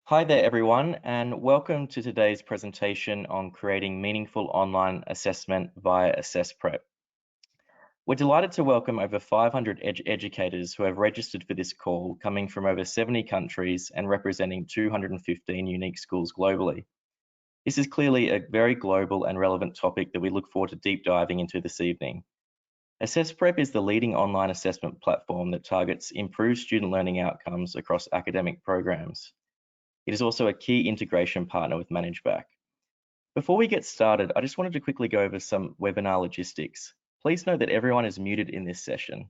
Hi there, everyone, and welcome to today's presentation on creating meaningful online assessment via AssessPrep. We're delighted to welcome over 500 educators who have registered for this call, coming from over 70 countries and representing 215 unique schools globally. This is clearly a very global and relevant topic that we look forward to deep diving into this evening. AssessPrep is the leading online assessment platform that targets improved student learning outcomes across academic programs. It is also a key integration partner with ManageBac. Before we get started, I just wanted to quickly go over some webinar logistics. Please note that everyone is muted in this session.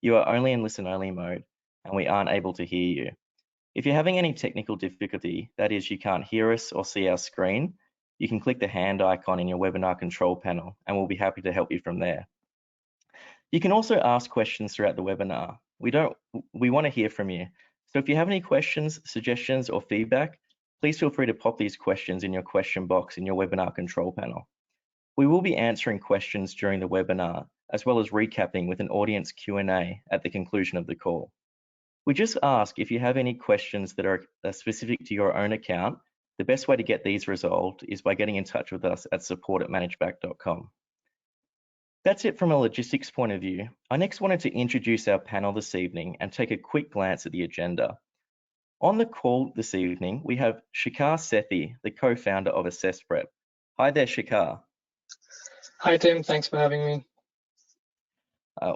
You are only in listen-only mode, and we aren't able to hear you. If you're having any technical difficulty, that is, you can't hear us or see our screen, you can click the hand icon in your webinar control panel, and we'll be happy to help you from there. You can also ask questions throughout the webinar. We want to hear from you. So if you have any questions, suggestions, or feedback, please feel free to pop these questions in your question box in your webinar control panel. We will be answering questions during the webinar, as well as recapping with an audience Q&A at the conclusion of the call. We just ask if you have any questions that are specific to your own account, the best way to get these resolved is by getting in touch with us at support@managebac.com. That's it from a logistics point of view. I next wanted to introduce our panel this evening and take a quick glance at the agenda. On the call this evening, we have Shikhar Sethi, the co-founder of AssessPrep. Hi there, Shikhar. Hi, Tim. Thanks for having me.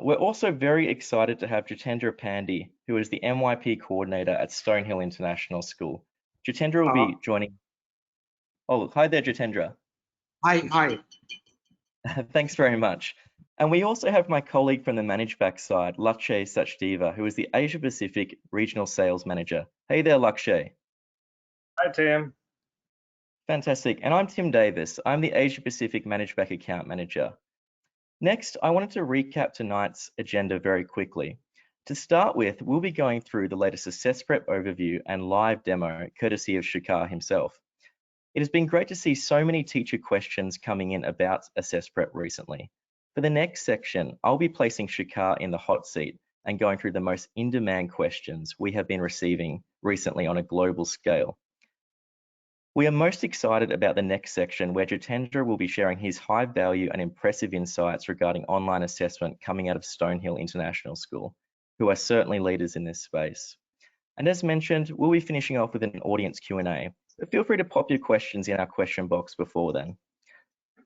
We're also very excited to have Jitendra Pandey, who is the MYP Coordinator at Stonehill International School. Jitendra will be joining. Oh, hi there, Jitendra. Hi. Thanks very much. And we also have my colleague from the ManageBac side, Lakshay Sachdeva, who is the Asia Pacific Regional Sales Manager. Hey there, Lakshay. Hi, Tim. Fantastic. And I'm Tim Davis. I'm the Asia Pacific ManageBac Account Manager. Next, I wanted to recap tonight's agenda very quickly. To start with, we'll be going through the latest AssessPrep overview and live demo, courtesy of Shikhar himself. It has been great to see so many teacher questions coming in about AssessPrep recently. For the next section, I'll be placing Shikhar in the hot seat and going through the most in-demand questions we have been receiving recently on a global scale. We are most excited about the next section where Jitendra will be sharing his high value and impressive insights regarding online assessment coming out of Stonehill International School, who are certainly leaders in this space. And as mentioned, we'll be finishing off with an audience Q&A. So feel free to pop your questions in our question box before then.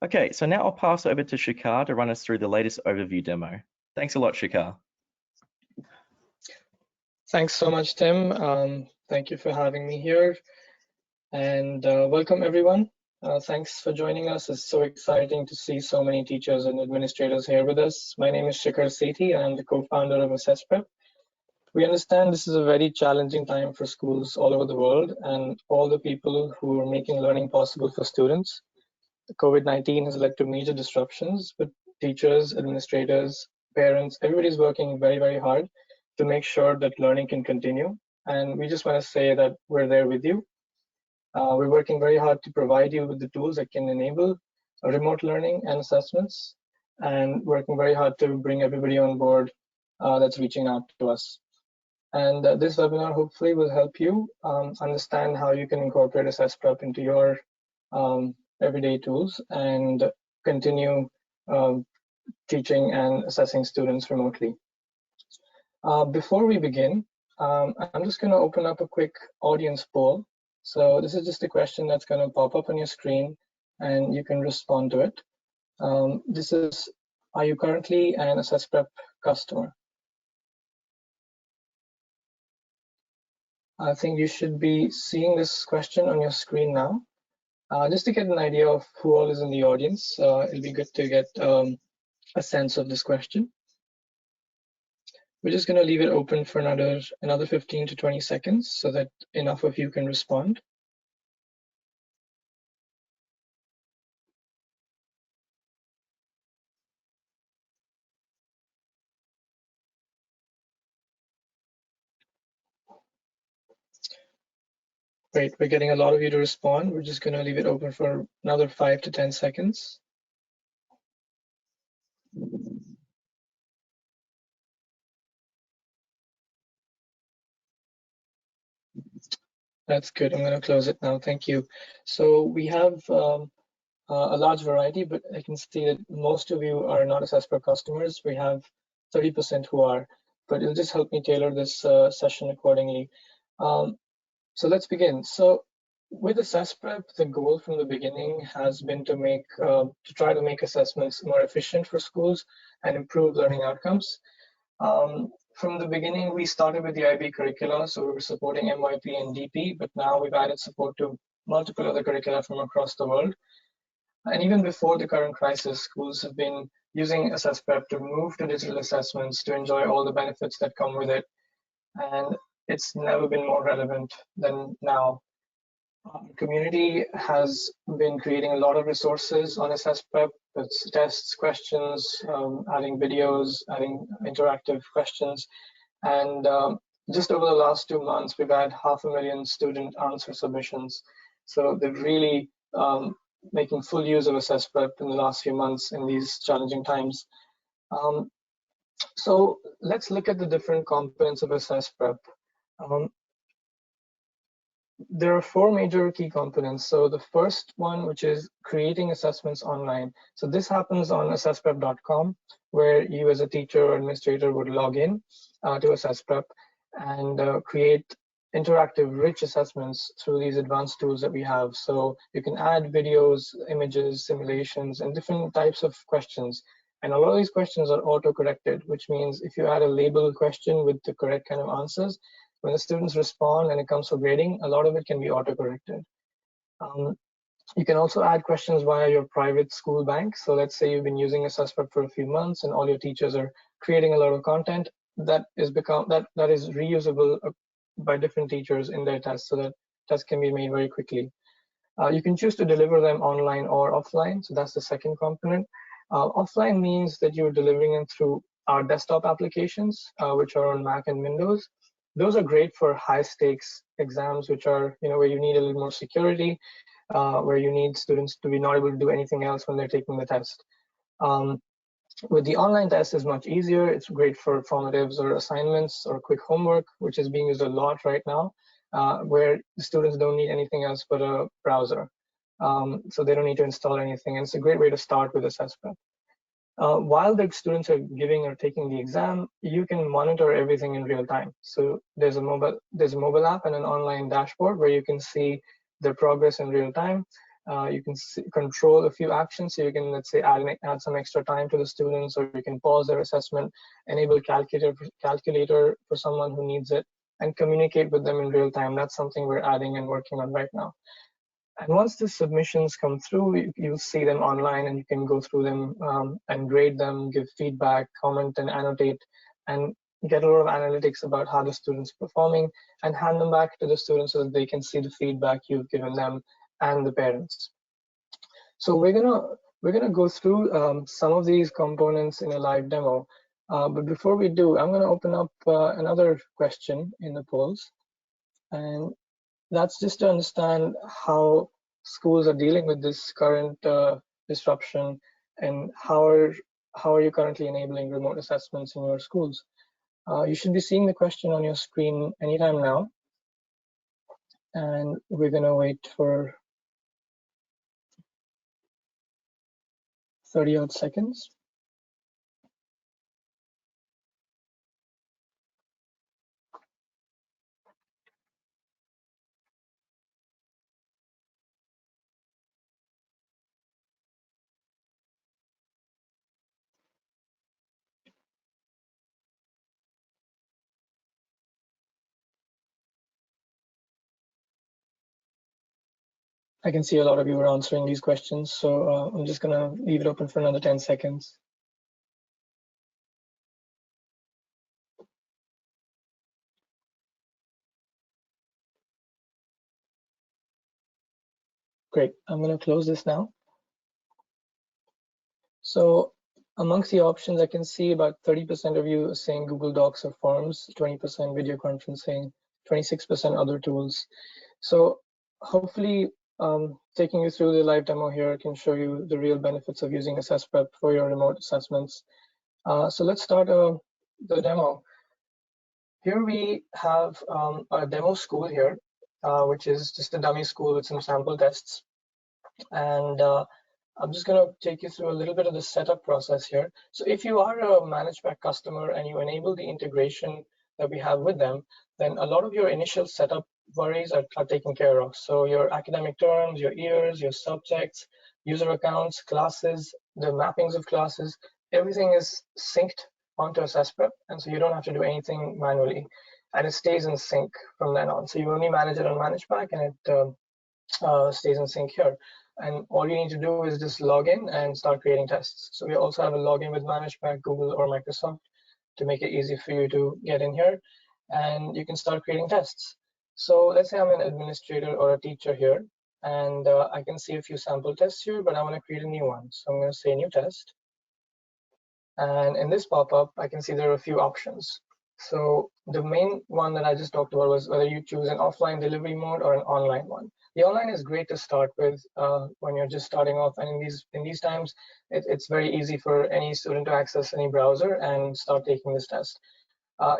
Okay, so now I'll pass over to Shikhar to run us through the latest overview demo. Thanks a lot, Shikhar. Thanks so much, Tim. Thank you for having me here. And welcome, everyone. Thanks for joining us. It's so exciting to see so many teachers and administrators here with us. My name is Shikhar Sethi, and I'm the co-founder of AssessPrep. We understand this is a very challenging time for schools all over the world and all the people who are making learning possible for students. COVID-19 has led to major disruptions, but teachers, administrators, parents, everybody's working very, very hard to make sure that learning can continue. And we just want to say that we're there with you. We're working very hard to provide you with the tools that can enable remote learning and assessments, and working very hard to bring everybody on board that's reaching out to us. And this webinar hopefully will help you understand how you can incorporate AssessPrep into your everyday tools and continue teaching and assessing students remotely. Before we begin, I'm just going to open up a quick audience poll. So this is just a question that's going to pop up on your screen and you can respond to it. This is, are you currently an AssessPrep customer? I think you should be seeing this question on your screen now. Just to get an idea of who all is in the audience, it'll be good to get a sense of this question. We're just going to leave it open for another 15 to 20 seconds so that enough of you can respond. Great, we're getting a lot of you to respond. We're just going to leave it open for another 5 to 10 seconds. That's good. I'm going to close it now. Thank you. So we have a large variety, but I can see that most of you are not AssessPrep customers. We have 30% who are, but it'll just help me tailor this session accordingly. So let's begin. So with AssessPrep, the goal from the beginning has been to try to make assessments more efficient for schools and improve learning outcomes. From the beginning, we started with the IB curricula, so we were supporting MYP and DP, but now we've added support to multiple other curricula from across the world. And even before the current crisis, schools have been using AssessPrep to move to digital assessments to enjoy all the benefits that come with it. And it's never been more relevant than now. Our community has been creating a lot of resources on AssessPrep. It's tests, questions, adding videos, adding interactive questions. And just over the last 2 months, we've had 500,000 student answer submissions. So they're really making full use of AssessPrep in the last few months in these challenging times. So let's look at the different components of AssessPrep. There are 4 major key components. So the first one, which is creating assessments online. So this happens on assessprep.com, where you as a teacher or administrator would log in to AssessPrep and create interactive, rich assessments through these advanced tools that we have. So you can add videos, images, simulations, and different types of questions. And a lot of these questions are auto-corrected, which means if you add a labeled question with the correct kind of answers, when the students respond and it comes for grading, a lot of it can be auto-corrected. You can also add questions via your private school bank. So let's say you've been using AssessPrep for a few months and all your teachers are creating a lot of content that is reusable by different teachers in their tests, so that tests can be made very quickly. You can choose to deliver them online or offline. So that's the second component. Offline means that you're delivering them through our desktop applications, which are on Mac and Windows. Those are great for high stakes exams, which are, where you need a little more security, where you need students to be not able to do anything else when they're taking the test. With the online test, is much easier. It's great for formatives or assignments or quick homework, which is being used a lot right now, where the students don't need anything else but a browser. So they don't need to install anything. And it's a great way to start with AssessPrep. While the students are giving or taking the exam, you can monitor everything in real time. So there's a mobile app and an online dashboard where you can see their progress in real time. You can control a few actions. So you can, let's say, add some extra time to the students, or you can pause their assessment, enable calculator for someone who needs it, and communicate with them in real time. That's something we're adding and working on right now. And once the submissions come through, you'll see them online and you can go through them and grade them, give feedback, comment, and annotate, and get a lot of analytics about how the students are performing, and hand them back to the students so that they can see the feedback you've given them and the parents. So we're gonna go through some of these components in a live demo. But before we do, I'm gonna open up another question in the polls, and that's just to understand how schools are dealing with this current disruption, and how are you currently enabling remote assessments in your schools. You should be seeing the question on your screen anytime now, and we're going to wait for 30 odd seconds. I can see a lot of you are answering these questions, so I'm just going to leave it open for another 10 seconds. Great, I'm going to close this now. So amongst the options, I can see about 30% of you are saying Google Docs or Forms, 20% video conferencing, 26% other tools. So hopefully taking you through the live demo here can show you the real benefits of using AssessPrep for your remote assessments. So let's start the demo. Here we have a demo school here, which is just a dummy school with some sample tests. And I'm just going to take you through a little bit of the setup process here. So if you are a ManageBac customer and you enable the integration that we have with them, then a lot of your initial setup worries are taken care of. So your academic terms, your years, your subjects, user accounts, classes, the mappings of classes, everything is synced onto AssessPrep, and so you don't have to do anything manually, and it stays in sync from then on. So you only manage it on ManageBac, and it stays in sync here. And all you need to do is just log in and start creating tests. So we also have a login with ManageBac, Google, or Microsoft to make it easy for you to get in here, and you can start creating tests. So let's say I'm an administrator or a teacher here, and I can see a few sample tests here, but I want to create a new one. So I'm going to say new test. And in this pop-up, I can see there are a few options. So the main one that I just talked about was whether you choose an offline delivery mode or an online one. The online is great to start with when you're just starting off, and in these times, it's very easy for any student to access any browser and start taking this test.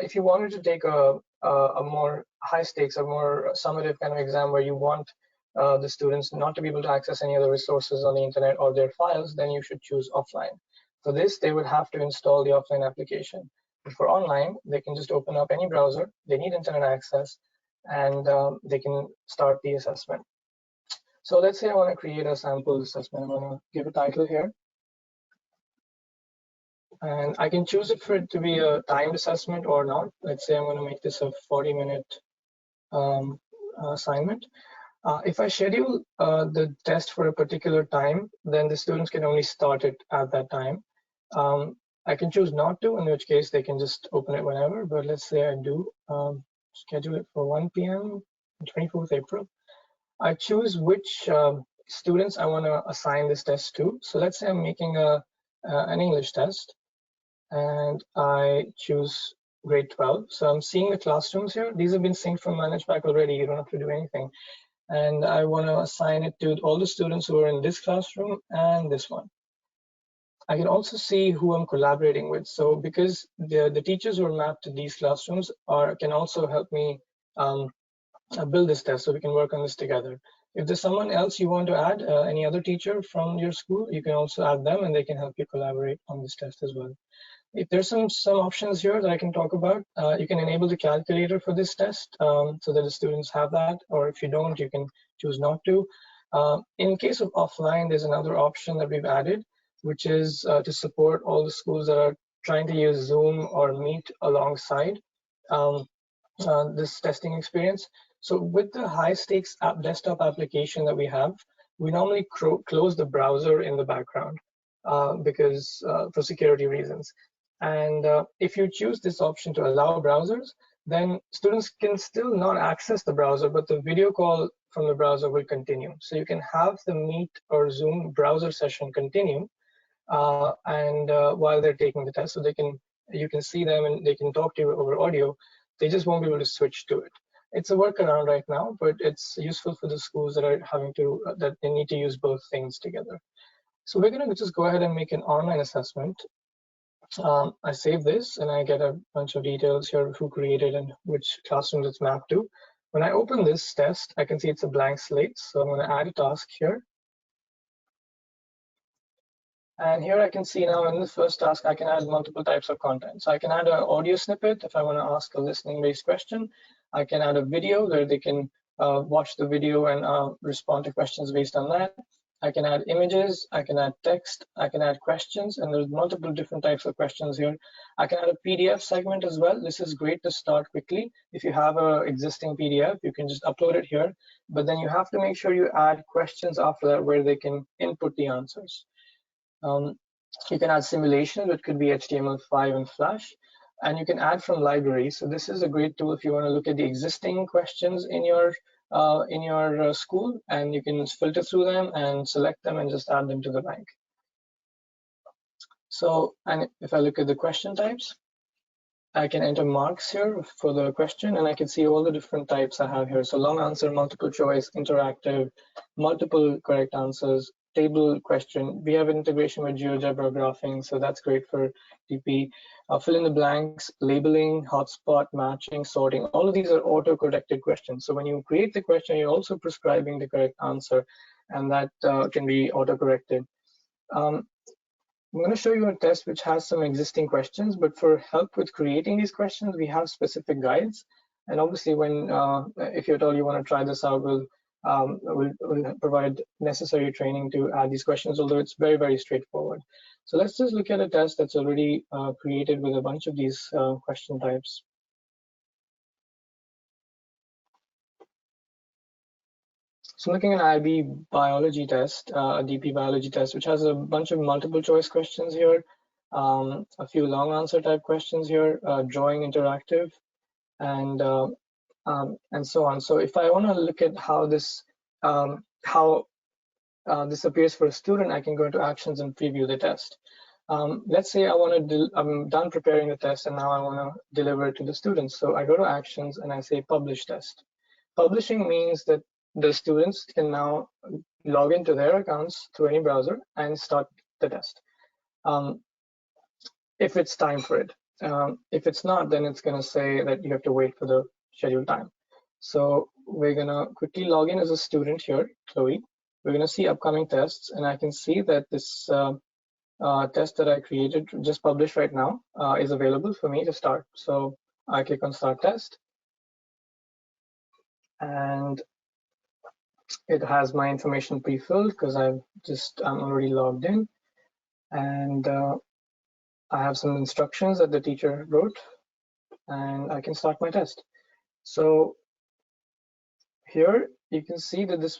If you wanted to take a more high stakes, a more summative kind of exam where you want the students not to be able to access any other resources on the internet or their files, then you should choose offline. For this, they would have to install the offline application. But for online, they can just open up any browser. They need internet access, and they can start the assessment. So let's say I want to create a sample assessment. I'm going to give a title here. And I can choose it for it to be a timed assessment or not. Let's say I'm going to make this a 40-minute assignment. If I schedule the test for a particular time, then the students can only start it at that time. I can choose not to, in which case they can just open it whenever. But let's say I do schedule it for 1 p.m. on 24th April. I choose which students I want to assign this test to. So let's say I'm making an English test, and I choose grade 12. So I'm seeing the classrooms here. These have been synced from ManageBac already. You don't have to do anything. And I want to assign it to all the students who are in this classroom and this one. I can also see who I'm collaborating with. So because the teachers who are mapped to these classrooms can also help me build this test, so we can work on this together. If there's someone else you want to add, any other teacher from your school, you can also add them, and they can help you collaborate on this test as well. If there's some options here that I can talk about, you can enable the calculator for this test so that the students have that, or if you don't, you can choose not to. In case of offline, there's another option that we've added, which is to support all the schools that are trying to use Zoom or Meet alongside this testing experience. So with the high stakes desktop application that we have, we normally close the browser in the background because for security reasons. And if you choose this option to allow browsers, then students can still not access the browser, but the video call from the browser will continue. So you can have the Meet or Zoom browser session continue while they're taking the test, so you can see them and they can talk to you over audio. They just won't be able to switch to it. It's a workaround right now, but it's useful for the schools that are having to that they need to use both things together. So we're going to just go ahead and make an online assessment. I save this and I get a bunch of details here of who created and which classrooms it's mapped to. When I open this test, I can see it's a blank slate. So I'm going to add a task here. And here I can see now in the first task, I can add multiple types of content. So I can add an audio snippet if I want to ask a listening-based question. I can add a video where they can watch the video and respond to questions based on that. I can add images, I can add text, I can add questions, and there's multiple different types of questions here. I can add a PDF segment as well. This is great to start quickly. If you have an existing PDF, you can just upload it here, but then you have to make sure you add questions after that where they can input the answers. You can add simulations, which could be HTML5 and Flash, and you can add from libraries. So this is a great tool if you want to look at the existing questions in your school, and you can filter through them and select them and just add them to the bank. So, and if I look at the question types, I can enter marks here for the question, and I can see all the different types I have here. So long answer, multiple choice, interactive, multiple correct answers, table question. We have integration with GeoGebra graphing, so that's great for DP. fill in the blanks, labeling, hotspot, matching, sorting, all of these are auto-corrected questions. So when you create the question, you're also prescribing the correct answer, and that can be auto-corrected. I'm going to show you a test which has some existing questions, but for help with creating these questions, we have specific guides. And obviously, when if you're at all you want to try this out, we'll provide necessary training to add these questions, although it's very, very straightforward. So let's just look at a test that's already created with a bunch of these question types. So looking at IB biology test, a DP biology test, which has a bunch of multiple choice questions here, a few long answer type questions here, drawing interactive, and so on. So if I want to look at how this this appears for a student, I can go into actions and preview the test. Let's say I'm done preparing the test and now I want to deliver it to the students. So I go to actions and I say publish test. Publishing means that the students can now log into their accounts through any browser and start the test if it's time for it. If it's not, then it's going to say that you have to wait for the scheduled time. So we're going to quickly log in as a student here, Chloe. We're going to see upcoming tests, and I can see that this test that I created, just published right now, is available for me to start. So I click on Start Test, and it has my information pre-filled because I'm already logged in, and I have some instructions that the teacher wrote, and I can start my test. So here you can see that this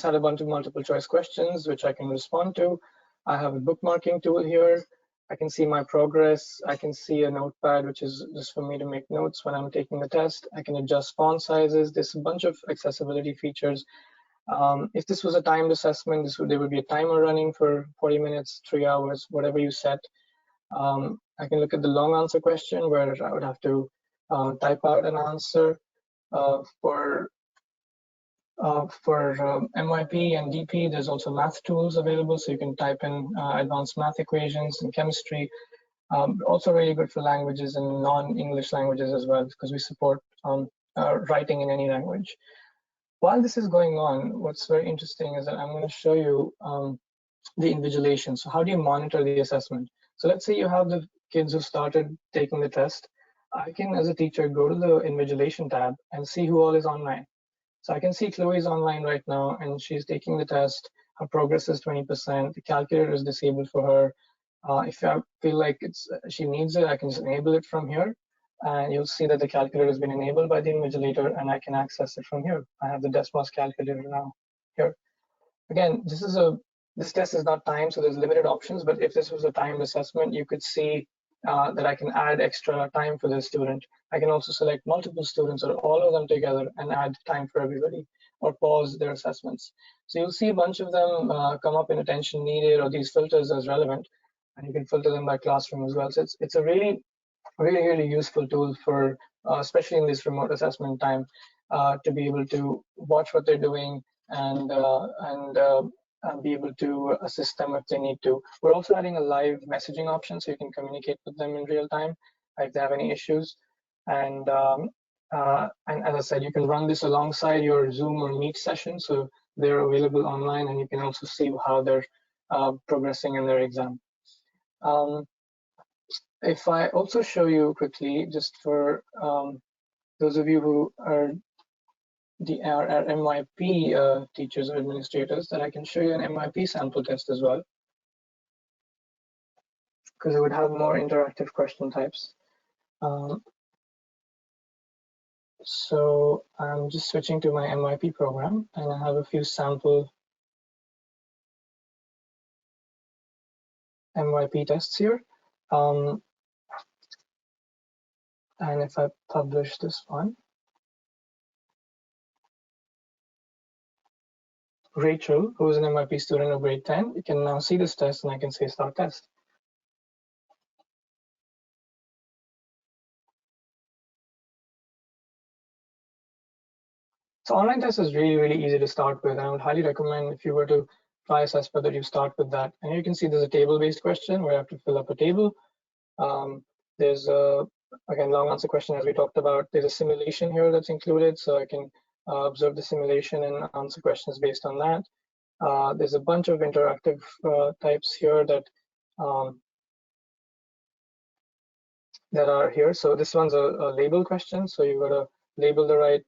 had a bunch of multiple choice questions which I can respond to. I have a bookmarking tool here. I can see my progress. I can see a notepad, which is just for me to make notes when I'm taking the test. I can adjust font sizes. There's a bunch of accessibility features. If this was a timed assessment, there would be a timer running for 40 minutes, 3 hours, whatever you set. I can look at the long answer question where I would have to type out an answer for MYP and DP. There's also math tools available, so you can type in advanced math equations and chemistry. Also really good for languages and non-English languages as well, because we support writing in any language. While this is going on, what's very interesting is that I'm going to show you the invigilation. So how do you monitor the assessment? So let's say you have the kids who started taking the test. I can, as a teacher, go to the invigilation tab and see who all is online. So I can see Chloe's online right now, and she's taking the test. Her progress is 20%. The calculator is disabled for her. If I feel like she needs it, I can just enable it from here. And you'll see that the calculator has been enabled by the invigilator, and I can access it from here. I have the Desmos calculator now here. Again, this test is not timed, so there's limited options. But if this was a timed assessment, you could see that I can add extra time for the student. I can also select multiple students or all of them together and add time for everybody, or pause their assessments. So you'll see a bunch of them come up in attention needed or these filters as relevant, and you can filter them by classroom as well. So it's a really useful tool for, especially in this remote assessment time, to be able to watch what they're doing and be able to assist them if they need to. We're also adding a live messaging option, so you can communicate with them in real time if they have any issues. And as I said, you can run this alongside your Zoom or Meet session, so they're available online, and you can also see how they're progressing in their exam. If I also show you quickly, just for those of you who are our MYP teachers or administrators, that I can show you an MYP sample test as well, because it would have more interactive question types. So I'm just switching to my MYP program, and I have a few sample MYP tests here. And if I publish this one, Rachel, who is an MYP student of grade 10, you can now see this test, and I can say start test. So online test is really easy to start with. I would highly recommend, if you were to try AssessPrep, that you start with that. And you can see there's a table-based question where I have to fill up a table. There's a, again, long answer question as we talked about. There's a simulation here that's included, so I can observe the simulation and answer questions based on that. There's a bunch of interactive types here that that are here. So this one's a label question. So you've got to label the right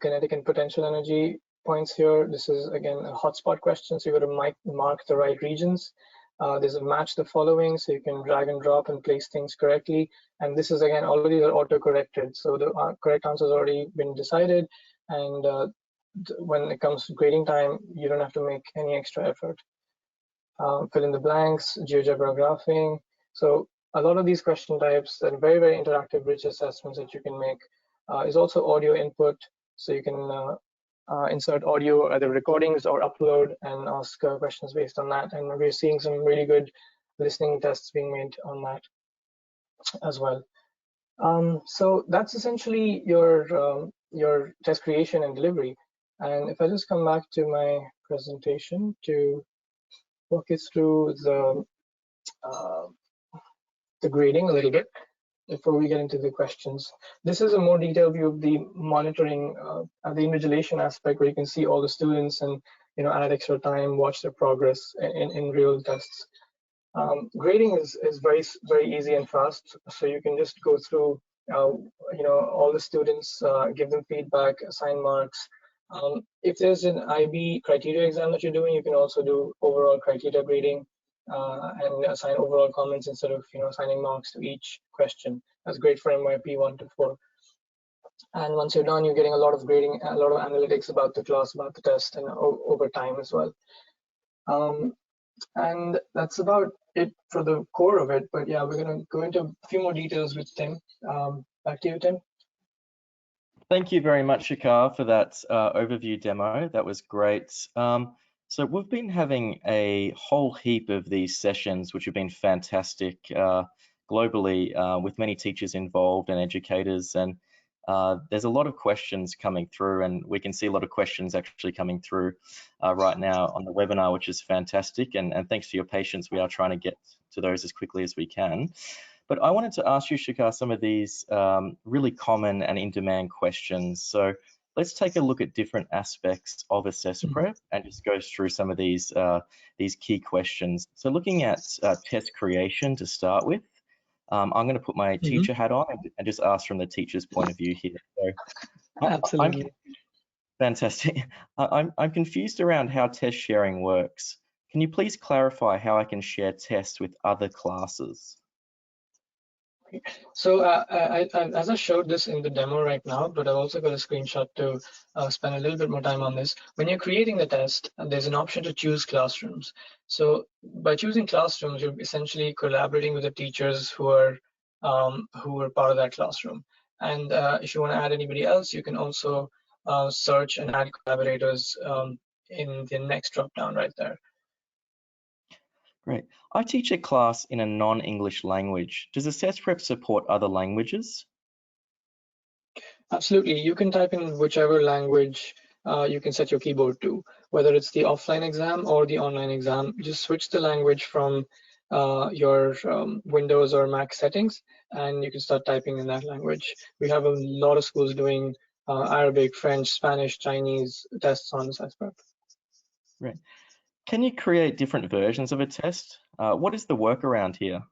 kinetic and potential energy points here. This is, again, a hotspot question. So you've got to mark the right regions. There's a match the following, so you can drag and drop and place things correctly. And this is, again, all of these are auto-corrected. So the correct answer has already been decided. And when it comes to grading time, you don't have to make any extra effort. Fill in the blanks, GeoGebra graphing. So a lot of these question types and very, very interactive, rich assessments that you can make is also audio input. So you can insert audio, either recordings or upload, and ask questions based on that. And we're seeing some really good listening tests being made on that as well. So that's essentially your test creation and delivery. And if I just come back to my presentation to walk you through the grading a little bit before we get into the questions. This is a more detailed view of the monitoring, the invigilation aspect, where you can see all the students and add extra time, watch their progress in real tests. Grading is very easy and fast, so you can just go through all the students, give them feedback, assign marks. If there's an IB criteria exam that you're doing, you can also do overall criteria grading and assign overall comments instead of assigning marks to each question. That's great for MYP 1 to 4. And once you're done, you're getting a lot of grading, a lot of analytics about the class, about the test, and over time as well. And that's about it for the core of it. But yeah, we're going to go into a few more details with Tim. Back to you, Tim. Thank you very much, Shikar, for that overview demo. That was great. So we've been having a whole heap of these sessions, which have been fantastic globally, with many teachers involved and educators. And there's a lot of questions coming through, and we can see a lot of questions actually coming through right now on the webinar, which is fantastic. And thanks for your patience. We are trying to get to those as quickly as we can. But I wanted to ask you, Shikar, some of these really common and in-demand questions. So let's take a look at different aspects of AssessPrep and just go through some of these key questions. So looking at test creation to start with, I'm going to put my teacher hat on and just ask from the teacher's point of view here. So absolutely. Fantastic. I'm confused around how test sharing works. Can you please clarify how I can share tests with other classes? So as I showed this in the demo right now, but I've also got a screenshot to spend a little bit more time on this. When you're creating the test, there's an option to choose classrooms. So by choosing classrooms, you're essentially collaborating with the teachers who are part of that classroom. And if you want to add anybody else, you can also search and add collaborators in the next drop-down right there. Great. I teach a class in a non-English language. Does AssessPrep support other languages? Absolutely. You can type in whichever language you can set your keyboard to, whether it's the offline exam or the online exam. Just switch the language from your Windows or Mac settings, and you can start typing in that language. We have a lot of schools doing Arabic, French, Spanish, Chinese tests on AssessPrep. Right. Can you create different versions of a test? What is the workaround here?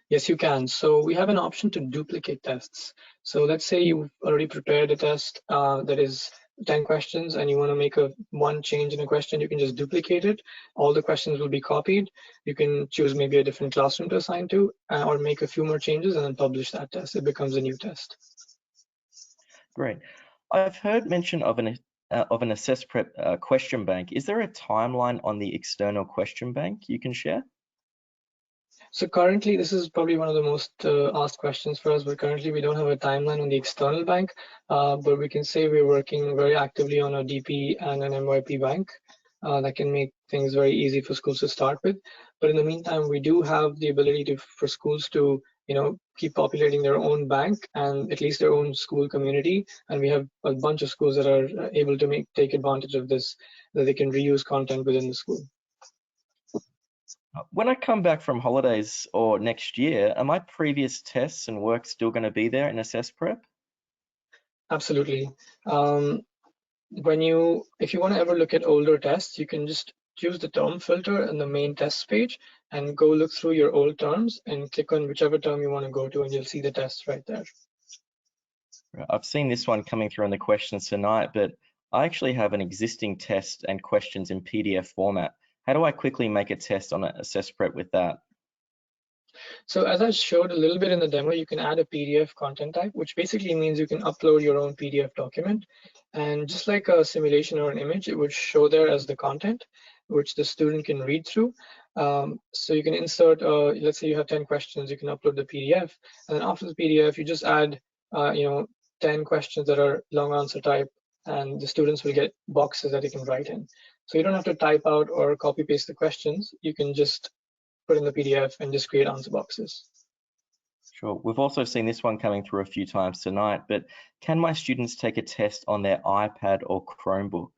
Yes, you can. So we have an option to duplicate tests. So let's say you've already prepared a test that is 10 questions and you want to make one change in a question. You can just duplicate it. All the questions will be copied. You can choose maybe a different classroom to assign to, or make a few more changes and then publish that test. It becomes a new test. Great. I've heard mention of an AssessPrep question bank. Is there a timeline on the external question bank you can share? So currently, this is probably one of the most asked questions for us, but currently we don't have a timeline on the external bank, but we can say we're working very actively on a DP and an MYP bank that can make things very easy for schools to start with. But in the meantime, we do have the ability for schools to keep populating their own bank and at least their own school community. And we have a bunch of schools that are able to take advantage of this, that they can reuse content within the school. When I come back from holidays or next year, are my previous tests and work still going to be there in AssessPrep? Absolutely. If you want to ever look at older tests, you can just choose the term filter in the main test page and go look through your old terms and click on whichever term you want to go to, and you'll see the tests right there. I've seen this one coming through in the questions tonight, but I actually have an existing test and questions in PDF format. How do I quickly make a test on AssessPrep with that? So as I showed a little bit in the demo, you can add a PDF content type, which basically means you can upload your own PDF document. And just like a simulation or an image, it would show there as the content, which the student can read through. So you can insert, let's say you have 10 questions, you can upload the PDF. And then after the PDF, you just add 10 questions that are long answer type, and the students will get boxes that they can write in. So you don't have to type out or copy paste the questions. You can just put in the PDF and just create answer boxes. Sure. We've also seen this one coming through a few times tonight, but can my students take a test on their iPad or Chromebook?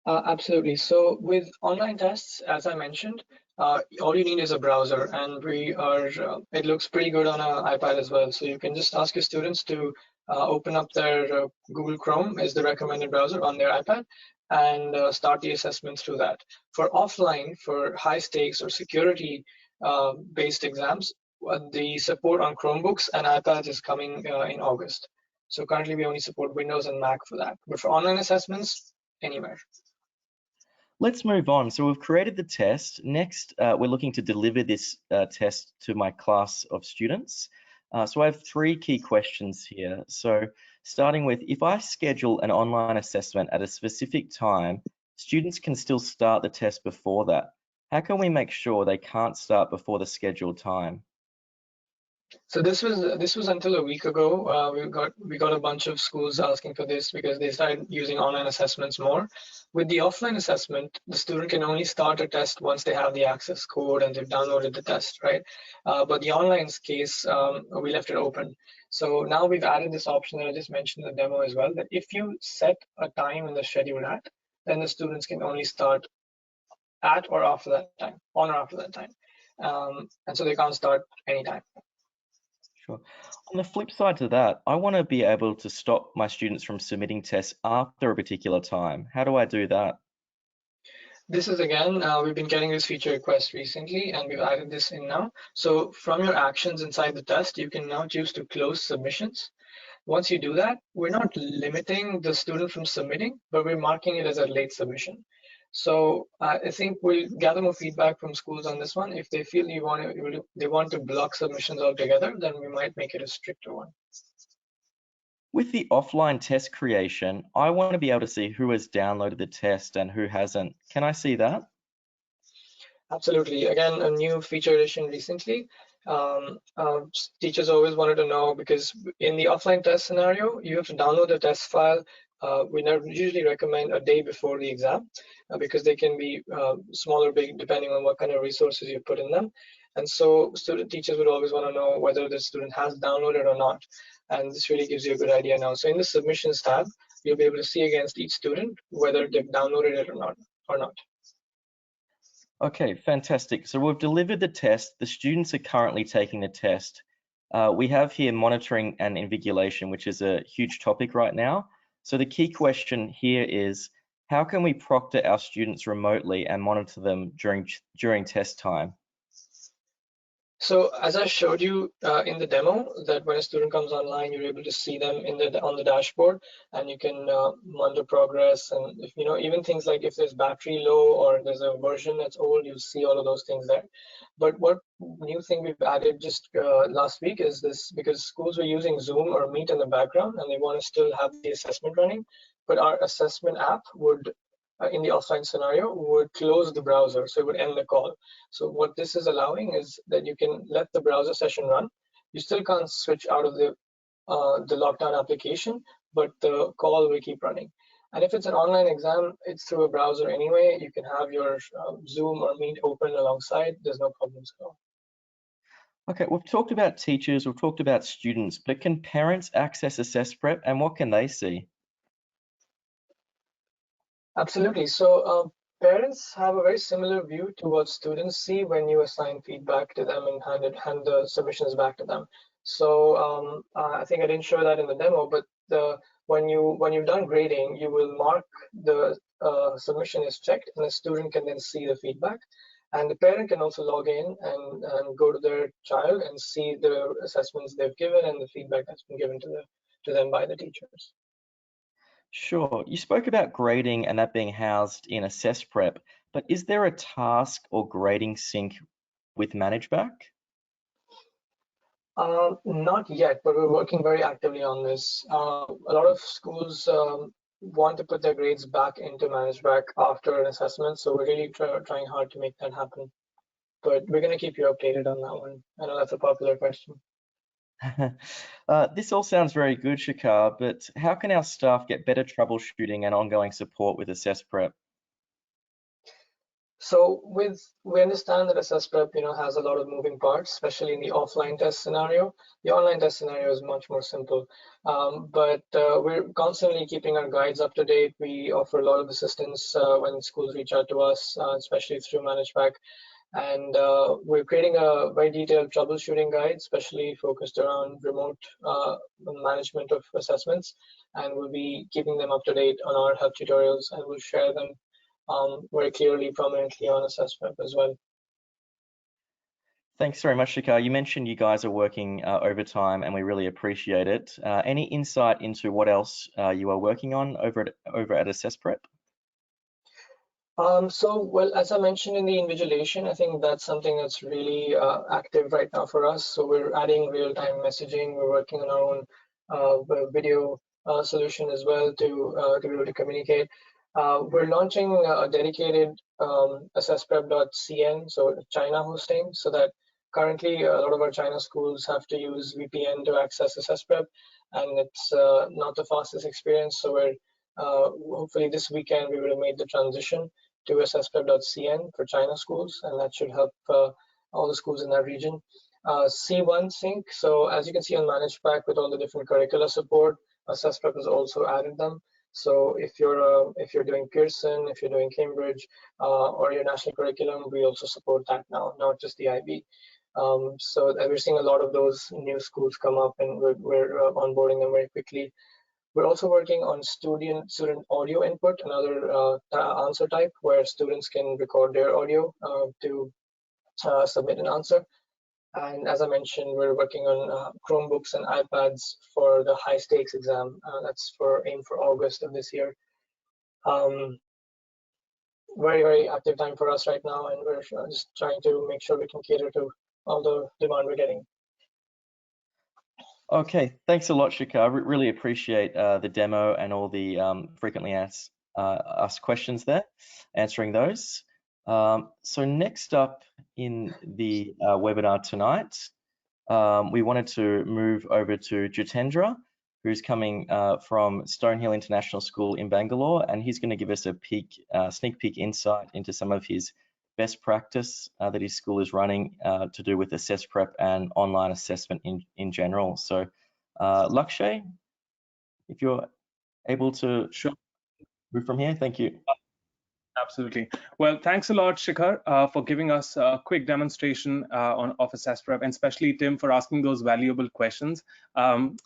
Absolutely. So with online tests, as I mentioned, all you need is a browser, and it looks pretty good on an iPad as well. So you can just ask your students to open up their Google Chrome is the recommended browser on their iPad, and start the assessment through that. For offline, for high stakes or security based exams, the support on Chromebooks and iPads is coming in August. So currently we only support Windows and Mac for that. But for online assessments, anywhere. Let's move on. So we've created the test. Next, we're looking to deliver this test to my class of students. So I have 3 key questions here. So starting with, if I schedule an online assessment at a specific time, students can still start the test before that. How can we make sure they can't start before the scheduled time? So this was until a week ago. We got a bunch of schools asking for this because they started using online assessments more. With the offline assessment, the student can only start a test once they have the access code and they've downloaded the test, right? But the online case, we left it open. So now we've added this option that I just mentioned in the demo as well, that if you set a time in the schedule then the students can only start at or after that time, on or after that time. And so they can't start anytime. Sure. On the flip side to that, I want to be able to stop my students from submitting tests after a particular time. How do I do that? This is again, we've been getting this feature request recently, and we've added this in now. So from your actions inside the test, you can now choose to close submissions. Once you do that, we're not limiting the student from submitting, but we're marking it as a late submission. So I think we'll gather more feedback from schools on this one. If they feel they want to block submissions altogether, then we might make it a stricter one. With the offline test creation, I want to be able to see who has downloaded the test and who hasn't. Can I see that? Absolutely. Again, a new feature addition recently. Teachers always wanted to know, because in the offline test scenario, you have to download the test file. We usually recommend a day before the exam because they can be small or big depending on what kind of resources you put in them. And so teachers would always want to know whether the student has downloaded or not. And this really gives you a good idea now. So in the submissions tab, you'll be able to see against each student whether they've downloaded it or not. Okay, fantastic. So we've delivered the test. The students are currently taking the test. We have here monitoring and invigilation, which is a huge topic right now. So the key question here is, how can we proctor our students remotely and monitor them during test time? So as I showed you in the demo, that when a student comes online, you're able to see them on the dashboard, and you can monitor progress. And if even things like if there's battery low or there's a version that's old, you'll see all of those things there. But what new thing we've added just last week is this, because schools were using Zoom or Meet in the background, and they want to still have the assessment running, but our assessment app would in the offline scenario would close the browser, so it would end the call. So what this is allowing is that you can let the browser session run. You still can't switch out of the lockdown application, but the call will keep running. And if it's an online exam, it's through a browser anyway. You can have your Zoom or Meet open alongside. There's no problems at all. Okay, we've talked about teachers, we've talked about students, but can parents access AssessPrep, and what can they see? Absolutely. So Parents have a very similar view to what students see when you assign feedback to them and hand the submissions back to them. So I think I didn't show that in the demo, but when you've done grading, you will mark the submission is checked, and the student can then see the feedback. And the parent can also log in and go to their child and see the assessments they've given and the feedback that's been given to them by the teachers. Sure. You spoke about grading and that being housed in AssessPrep, but is there a task or grading sync with ManageBac? Not yet, but we're working very actively on this. A lot of schools want to put their grades back into ManageBac after an assessment, so we're really trying hard to make that happen. But we're going to keep you updated on that one. I know that's a popular question. This all sounds very good, Shikhar, but how can our staff get better troubleshooting and ongoing support with AssessPrep? So we understand that AssessPrep, has a lot of moving parts, especially in the offline test scenario. The online test scenario is much more simple, but we're constantly keeping our guides up to date. We offer a lot of assistance when schools reach out to us, especially through ManageBac. And we're creating a very detailed troubleshooting guide, especially focused around remote management of assessments. And we'll be keeping them up to date on our help tutorials, and we'll share them very clearly, prominently on AssessPrep as well. Thanks very much, Shikhar. You mentioned you guys are working overtime, and we really appreciate it. Any insight into what else you are working on over at AssessPrep? Well, as I mentioned in the invigilation, I think that's something that's really active right now for us. So we're adding real-time messaging. We're working on our own video solution as well to be able to communicate. We're launching a dedicated AssessPrep.cn, so China hosting, so that currently a lot of our China schools have to use VPN to access AssessPrep, and it's not the fastest experience. So we're hopefully this weekend we will have made the transition to AssessPrep.cn for China schools, and that should help all the schools in that region. C1 sync, so as you can see on ManageBac with all the different curricula support, AssessPrep has also added them. So if you're doing Pearson, if you're doing Cambridge, or your national curriculum, we also support that now, not just the IB. So we're seeing a lot of those new schools come up, and we're onboarding them very quickly. We're also working on student audio input, another answer type where students can record their audio to submit an answer. And as I mentioned, we're working on Chromebooks and iPads for the high stakes exam. That's aimed for August of this year. Very, very active time for us right now, and we're just trying to make sure we can cater to all the demand we're getting. Okay, thanks a lot, Shikhar. Really appreciate the demo and all the frequently asked questions there, answering those. So next up in the webinar tonight, we wanted to move over to Jitendra, who's coming from Stonehill International School in Bangalore, and he's going to give us a sneak peek insight into some of his best practice that his school is running to do with AssessPrep and online assessment in general. So Lakshay, if you're able to move from here, thank you. Absolutely. Well, thanks a lot, Shikhar, for giving us a quick demonstration of AssessPrep, and especially Tim for asking those valuable questions.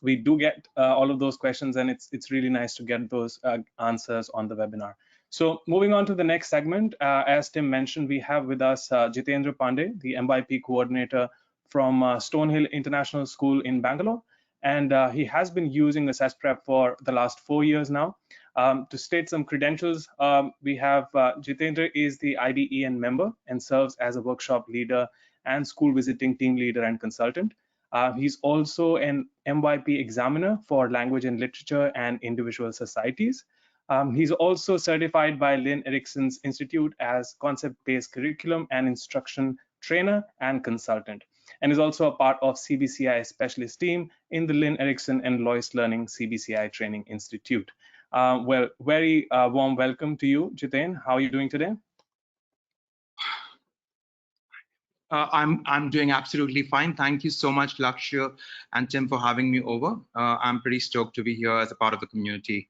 We do get all of those questions, and it's really nice to get those answers on the webinar. So moving on to the next segment, as Tim mentioned, we have with us Jitendra Pandey, the MYP Coordinator from Stonehill International School in Bangalore. And he has been using AssessPrep for the last 4 years now. To state some credentials, we have Jitendra is the IBEN member and serves as a workshop leader and school visiting team leader and consultant. He's also an MYP examiner for language and literature and individual societies. He's also certified by Lynn Erickson's Institute as concept-based curriculum and instruction trainer and consultant, and is also a part of CBCI specialist team in the Lynn Erickson and Lois Learning CBCI Training Institute. Well, very warm welcome to you, Jiten. How are you doing today? I'm doing absolutely fine. Thank you so much, Lakshya and Tim, for having me over. I'm pretty stoked to be here as a part of the community.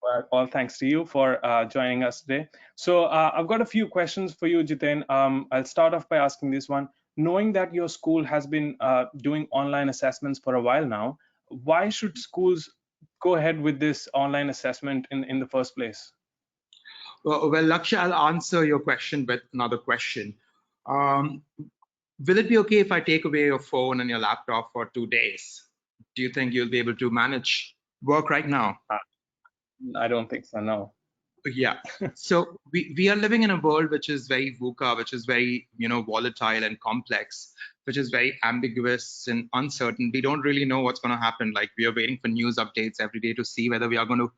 Well, all thanks to you for joining us today. So I've got a few questions for you, Jiten. I'll start off by asking this one. Knowing that your school has been doing online assessments for a while now, why should schools go ahead with this online assessment in the first place? Well, Lakshya, I'll answer your question with another question. Will it be okay if I take away your phone and your laptop for 2 days? Do you think you'll be able to manage work right now? I don't think so, no. Yeah. So we are living in a world which is very VUCA, which is very, volatile and complex, which is very ambiguous and uncertain. We don't really know what's going to happen. Like, we are waiting for news updates every day to see whether we are going to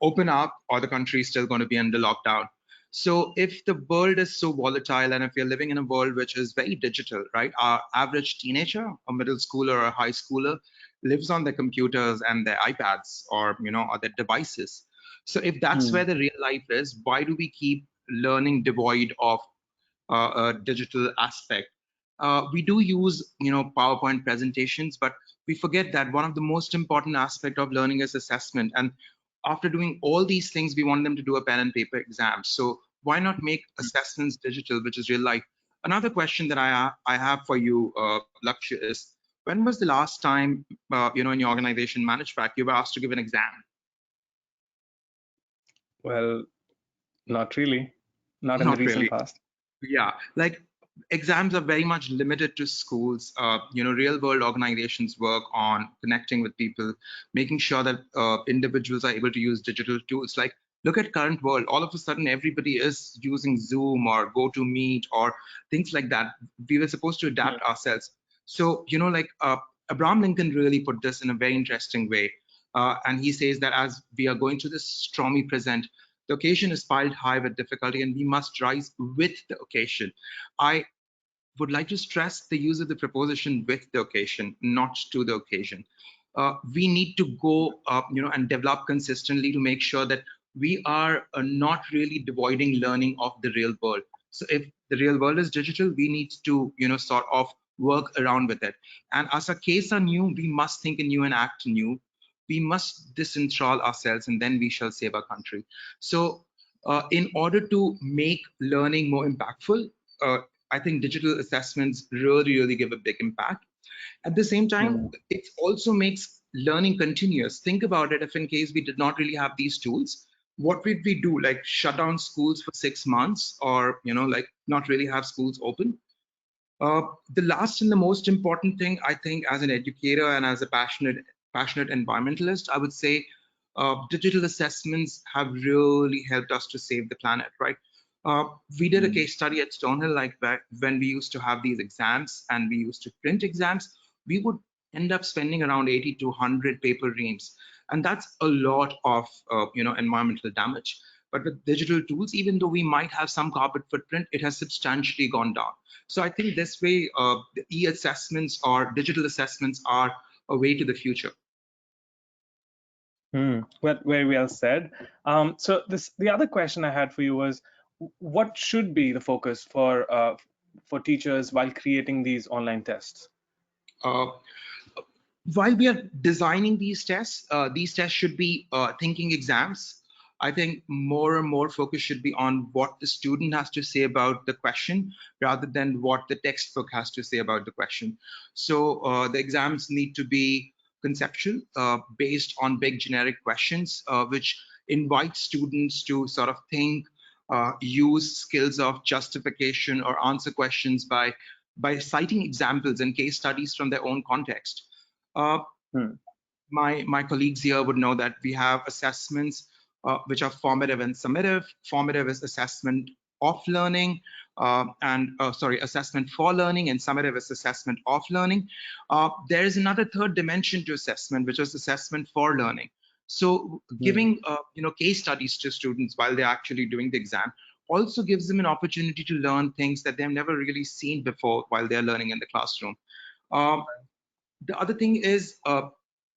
open up or the country is still going to be under lockdown. So if the world is so volatile, and if we're living in a world which is very digital, right? Our average teenager, a middle schooler or a high schooler lives on their computers and their iPads or, or their devices. So if that's where the real life is, why do we keep learning devoid of a digital aspect? We do use, PowerPoint presentations, but we forget that one of the most important aspect of learning is assessment. And after doing all these things, we want them to do a pen and paper exam. So why not make assessments digital, which is real life? Another question that I have for you, Lakshya, is when was the last time, in your organization, ManageBac, you were asked to give an exam? Well, not really. Not in the recent past. Yeah, like exams are very much limited to schools. Real world organizations work on connecting with people, making sure that individuals are able to use digital tools. Like, look at current world. All of a sudden, everybody is using Zoom or GoToMeet or things like that. We were supposed to adapt ourselves. So, Abraham Lincoln really put this in a very interesting way. And he says that as we are going through this stormy present, the occasion is piled high with difficulty, and we must rise with the occasion. I would like to stress the use of the preposition with the occasion, not to the occasion. We need to go, and develop consistently to make sure that we are not really devoiding learning of the real world. So if the real world is digital, we need to, sort of work around with it. And as our case are new, we must think anew and act new. We must disenthrall ourselves, and then we shall save our country. So in order to make learning more impactful, I think digital assessments really give a big impact. At the same time, it also makes learning continuous. Think about it. If in case we did not really have these tools, what would we do? Like, shut down schools for 6 months, or not really have schools open? The last and the most important thing, I think, as an educator and as a passionate environmentalist, I would say digital assessments have really helped us to save the planet, right? We did a case study at Stonehill, like back when we used to have these exams and we used to print exams, we would end up spending around 80 to 100 paper reams. And that's a lot of, environmental damage. But with digital tools, even though we might have some carbon footprint, it has substantially gone down. So I think this way, the e-assessments or digital assessments are a way to the future. Well, very well said. So the other question I had for you was, what should be the focus for teachers while creating these online tests? While we are designing these tests should be thinking exams. I think more and more focus should be on what the student has to say about the question rather than what the textbook has to say about the question. So the exams need to be conceptual, based on big generic questions, which invite students to sort of think, use skills of justification or answer questions by citing examples and case studies from their own context. My colleagues here would know that we have assessments which are formative and summative. Formative is assessment of learning, assessment for learning, and summative is assessment of learning. There is another third dimension to assessment, which is assessment for learning. So giving case studies to students while they're actually doing the exam also gives them an opportunity to learn things that they've never really seen before while they're learning in the classroom. The other thing is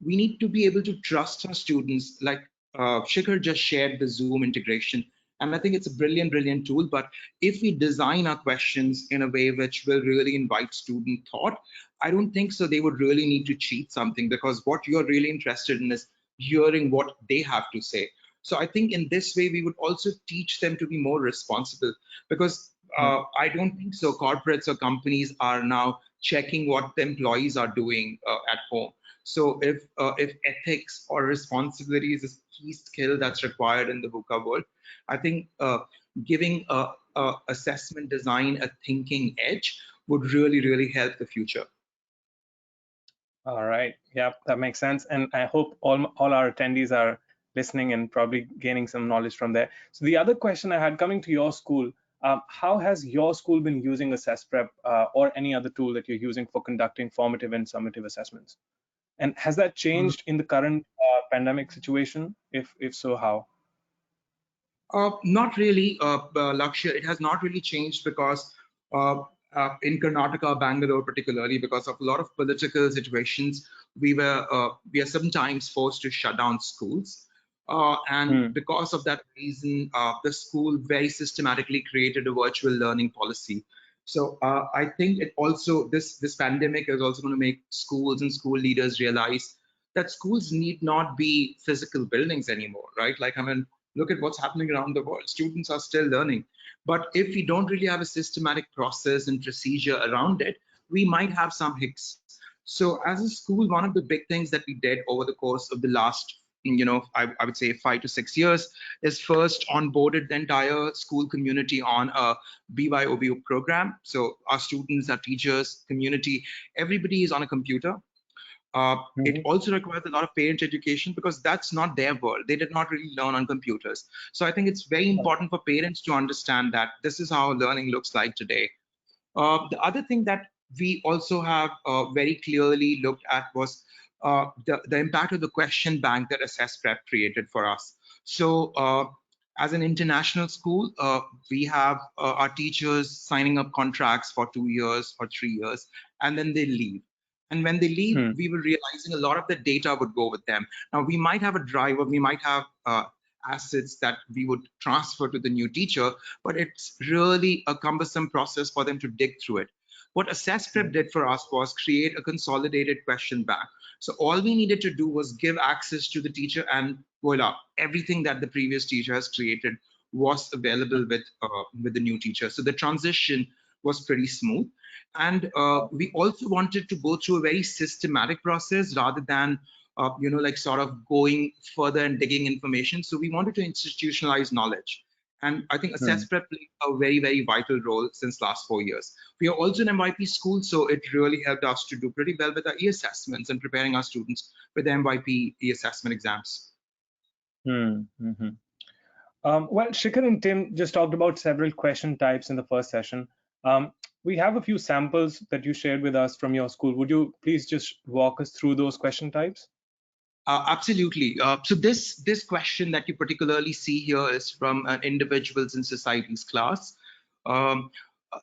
we need to be able to trust our students. Like Shikhar just shared the Zoom integration, and I think it's a brilliant tool. But if we design our questions in a way which will really invite student thought, I don't think so they would really need to cheat something, because what you're really interested in is hearing what they have to say. So I think in this way, we would also teach them to be more responsible, because I don't think so corporates or companies are now checking what the employees are doing at home. So if ethics or responsibility is a key skill that's required in the VUCA world, I think giving assessment design a thinking edge would really, really help the future. All right. Yeah, that makes sense. And I hope all our attendees are listening and probably gaining some knowledge from there. So the other question I had, coming to your school, how has your school been using AssessPrep or any other tool that you're using for conducting formative and summative assessments? And has that changed in the current pandemic situation? If so, how? Not really, Lakshya. It has not really changed because in Karnataka, Bangalore particularly, because of a lot of political situations, we are sometimes forced to shut down schools. And because of that reason, the school very systematically created a virtual learning policy. So I think it also, this pandemic is also going to make schools and school leaders realize that schools need not be physical buildings anymore, right? Like, I mean, look at what's happening around the world. Students are still learning. But if we don't really have a systematic process and procedure around it, we might have some hiccups. So as a school, one of the big things that we did over the course of the last, I would say 5 to 6 years, is first onboarded the entire school community on a BYOB program. So our students, our teachers, community, everybody is on a computer. It also requires a lot of parent education, because that's not their world. They did not really learn on computers. So I think it's very important for parents to understand that this is how learning looks like today. The other thing that we also have very clearly looked at was the impact of the question bank that AssessPrep created for us. So as an international school, we have our teachers signing up contracts for 2 years or 3 years, and then they leave. And when they leave, we were realizing a lot of the data would go with them. Now, we might have a driver, we might have assets that we would transfer to the new teacher, but it's really a cumbersome process for them to dig through it. What AssessPrep did for us was create a consolidated question bank. So all we needed to do was give access to the teacher, and voila, everything that the previous teacher has created was available with the new teacher. So the transition was pretty smooth. And we also wanted to go through a very systematic process rather than like sort of going further and digging information. So we wanted to institutionalize knowledge. And I think AssessPrep played a very, very vital role since last 4 years. We are also an MYP school, so it really helped us to do pretty well with our e-assessments and preparing our students with the MYP e-assessment exams. Well, Shikhar and Tim just talked about several question types in the first session. We have a few samples that you shared with us from your school. Would you please just walk us through those question types? Absolutely. So this question that you particularly see here is from an individuals and societies class.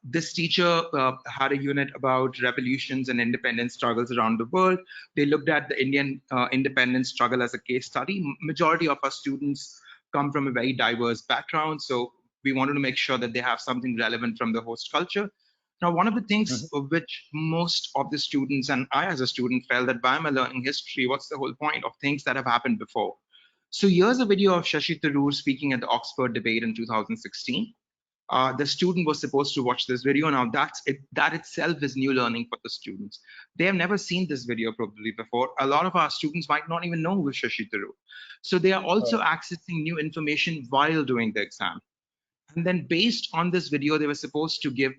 This teacher had a unit about revolutions and independence struggles around the world. They looked at the Indian independence struggle as a case study. Majority of our students come from a very diverse background, so we wanted to make sure that they have something relevant from the host culture. Now, one of the things which most of the students, and I as a student, felt that why am I learning history? What's the whole point of things that have happened before? So here's a video of Shashi Tharoor speaking at the Oxford debate in 2016. The student was supposed to watch this video. Now that itself is new learning for the students. They have never seen this video probably before. A lot of our students might not even know who is Shashi Tharoor. So they are also accessing new information while doing the exam. And then based on this video, they were supposed to give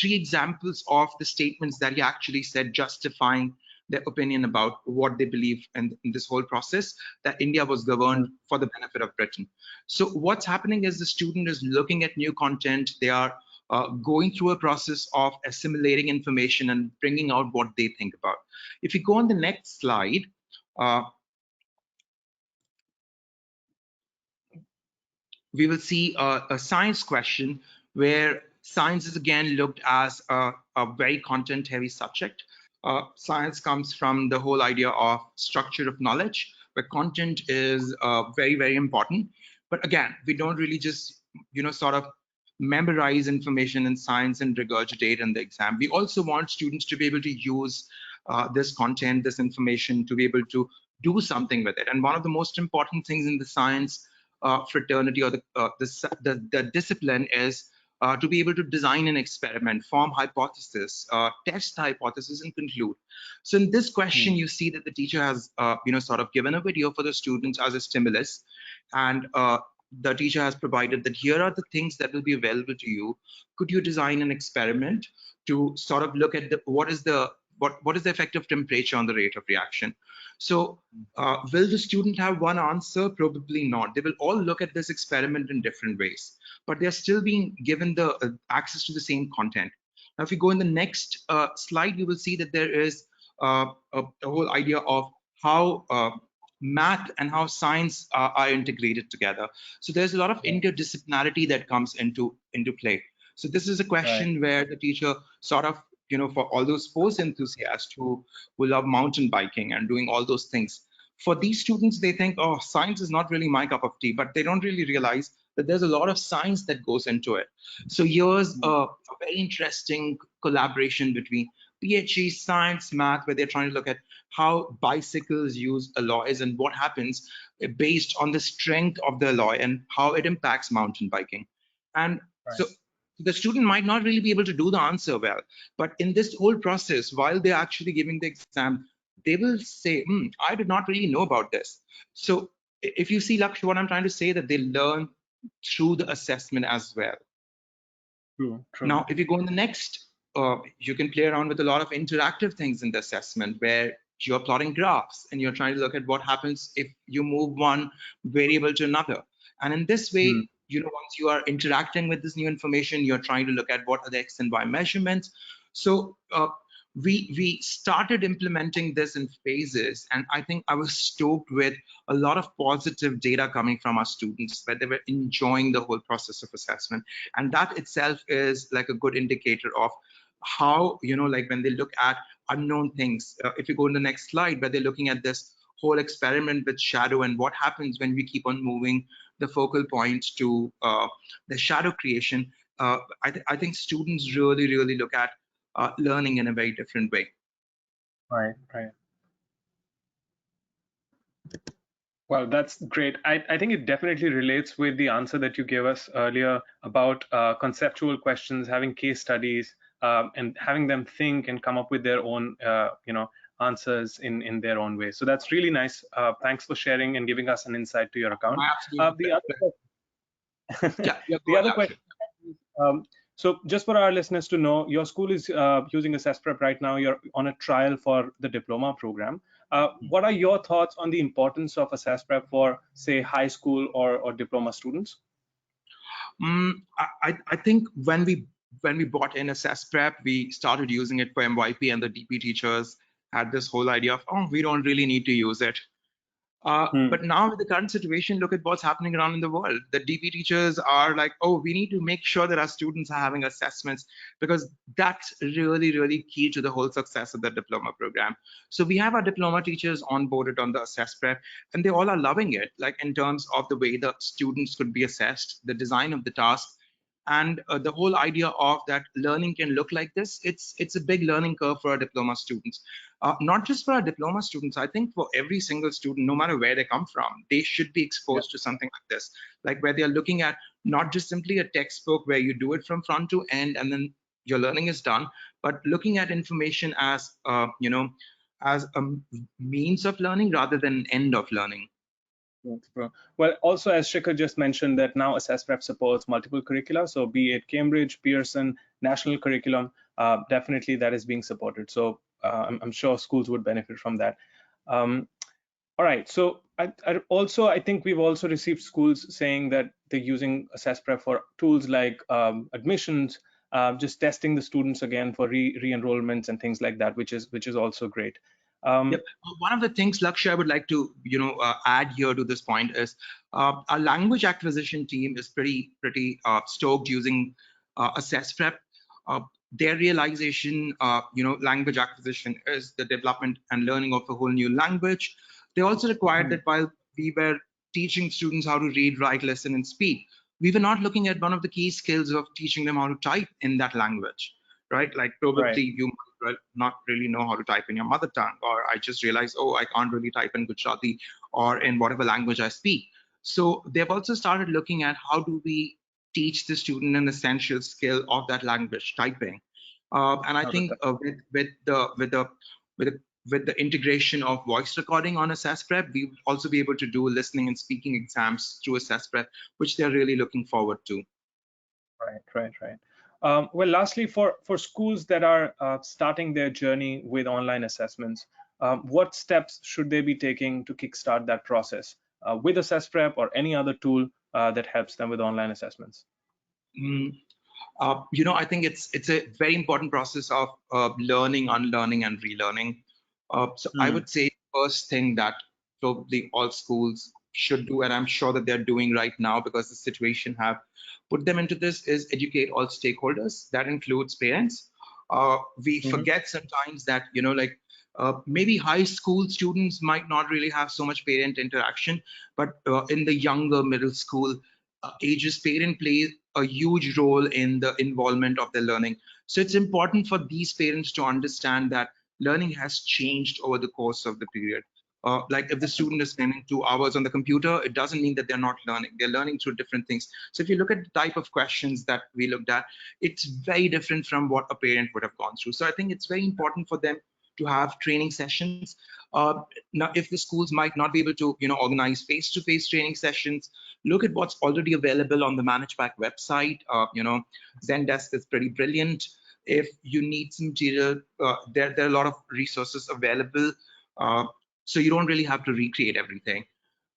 3 examples of the statements that he actually said, justifying their opinion about what they believe in this whole process, that India was governed for the benefit of Britain. So what's happening is the student is looking at new content. They are going through a process of assimilating information and bringing out what they think about. If you go on the next slide, we will see a science question where science is again looked as a very content heavy subject. Science comes from the whole idea of structure of knowledge, where content is very, very important. But again, we don't really just, sort of memorize information in science and regurgitate in the exam. We also want students to be able to use this content, this information, to be able to do something with it. And one of the most important things in the science fraternity or the discipline is to be able to design an experiment, form hypothesis, test hypothesis, and conclude. So in this question, you see that the teacher has, sort of given a video for the students as a stimulus, and the teacher has provided that here are the things that will be available to you. Could you design an experiment to sort of look at what is the effective temperature on the rate of reaction? So will the student have one answer? Probably not. They will all look at this experiment in different ways, but they're still being given the access to the same content. Now, if you go in the next slide, you will see that there is a whole idea of how math and how science are integrated together. So there's a lot of interdisciplinarity that comes into play. So this is a question where the teacher sort of, for all those sports enthusiasts who love mountain biking and doing all those things, for these students, they think, oh, science is not really my cup of tea, but they don't really realize that there's a lot of science that goes into it. So here's a very interesting collaboration between PhD, science, math, where they're trying to look at how bicycles use alloys and what happens based on the strength of the alloy and how it impacts mountain biking. And so the student might not really be able to do the answer well, but in this whole process, while they're actually giving the exam, they will say, I did not really know about this. So if you see, Laksh, what I'm trying to say, that they learn through the assessment as well. True. Now, if you go in the next, you can play around with a lot of interactive things in the assessment where you're plotting graphs and you're trying to look at what happens if you move one variable to another. And in this way, once you are interacting with this new information, you're trying to look at what are the X and Y measurements. So we started implementing this in phases, and I think I was stoked with a lot of positive data coming from our students, where they were enjoying the whole process of assessment. And that itself is like a good indicator of how, like when they look at unknown things. If you go to the next slide, where they're looking at this whole experiment with shadow and what happens when we keep on moving the focal point to the shadow creation. I think students really look at learning in a very different way. Right. Well, that's great. I think it definitely relates with the answer that you gave us earlier about conceptual questions, having case studies, and having them think and come up with their own, answers in their own way. So that's really nice. Thanks for sharing and giving us an insight to your account. The other question. So just for our listeners to know, your school is using AssessPrep right now. You're on a trial for the diploma program. What are your thoughts on the importance of AssessPrep for, say, high school or diploma students? I think when we brought in AssessPrep, we started using it for MYP, and the DP teachers had this whole idea of, oh, we don't really need to use it. But now with the current situation, look at what's happening around in the world. The DP teachers are like, oh, we need to make sure that our students are having assessments, because that's really key to the whole success of the diploma program. So we have our diploma teachers onboarded on the AssessPrep, and they all are loving it, like in terms of the way the students could be assessed, the design of the task, and the whole idea of that learning can look like this. It's a big learning curve for our diploma students. Not just for our diploma students, I think for every single student, no matter where they come from, they should be exposed to something like this, like where they're looking at not just simply a textbook where you do it from front to end and then your learning is done, but looking at information as, as a means of learning rather than an end of learning. Well, also, as Shikhar just mentioned, that now AssessPrep supports multiple curricula. So be it Cambridge, Pearson, national curriculum, definitely that is being supported. So I'm sure schools would benefit from that. All right. So I think we've also received schools saying that they're using AssessPrep for tools like admissions, just testing the students again for re-enrollments and things like that, which is also great. Yep. One of the things, Lakshya, I would like to add here to this point is our language acquisition team is pretty stoked using AssessPrep. Their realization, language acquisition is the development and learning of a whole new language. They also required that while we were teaching students how to read, write, listen, and speak, we were not looking at one of the key skills of teaching them how to type in that language, right? Like probably you might not really know how to type in your mother tongue, or I just realized, oh, I can't really type in Gujarati or in whatever language I speak. So they've also started looking at how do we teach the student an essential skill of that language, typing. And I think with the integration of voice recording on AssessPrep, we will also be able to do listening and speaking exams through AssessPrep, which they're really looking forward to. Right. Well, lastly, for schools that are starting their journey with online assessments, what steps should they be taking to kickstart that process with AssessPrep or any other tool that helps them with online assessments? I think it's a very important process of learning, unlearning, and relearning. So I would say first thing that probably all schools should do, and I'm sure that they're doing right now because the situation have put them into this, is educate all stakeholders. That includes parents. We forget sometimes that, maybe high school students might not really have so much parent interaction, but in the younger middle school ages, parent plays a huge role in the involvement of their learning. So it's important for these parents to understand that learning has changed over the course of the period. Like if the student is spending 2 hours on the computer, it doesn't mean that they're not learning. They're learning through different things. So if you look at the type of questions that we looked at, it's very different from what a parent would have gone through. So I think it's very important for them to have training sessions. Now, if the schools might not be able to, organize face-to-face training sessions, look at what's already available on the ManageBac website. Zendesk is pretty brilliant. If you need some material, there are a lot of resources available, so you don't really have to recreate everything.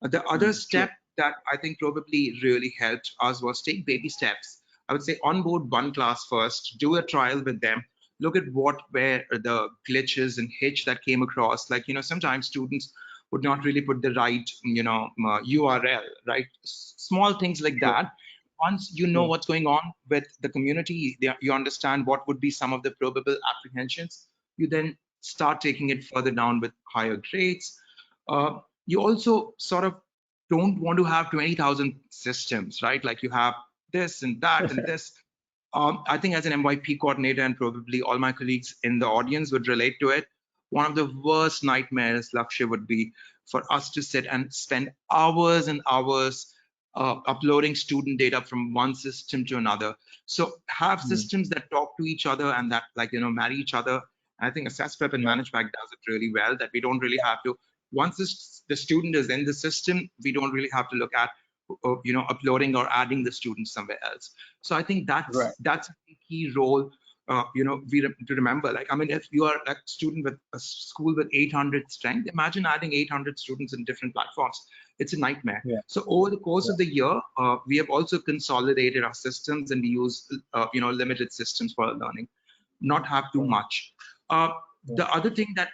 The other step that I think probably really helped us was take baby steps. I would say onboard one class first, do a trial with them, look at what were the glitches and hitch that came across. Like, sometimes students would not really put the right, URL, right? Small things like that. Once you know what's going on with the community, you understand what would be some of the probable apprehensions, you then start taking it further down with higher grades. You also sort of don't want to have 20,000 systems, right? Like you have this and that and this. I think as an MYP coordinator, and probably all my colleagues in the audience would relate to it, one of the worst nightmares, Lakshya, would be for us to sit and spend hours and hours uploading student data from one system to another. So have systems that talk to each other and that marry each other. I think AssessPrep and ManageBac does it really well, that we don't really have to, once the student is in the system, we don't really have to look at uploading or adding the student somewhere else. So I think that's a key role to remember. Like, I mean, if you are a student with a school with 800 strength, imagine adding 800 students in different platforms. It's a nightmare. So over the course of the year, we have also consolidated our systems, and we use limited systems for learning, not have too much. The other thing that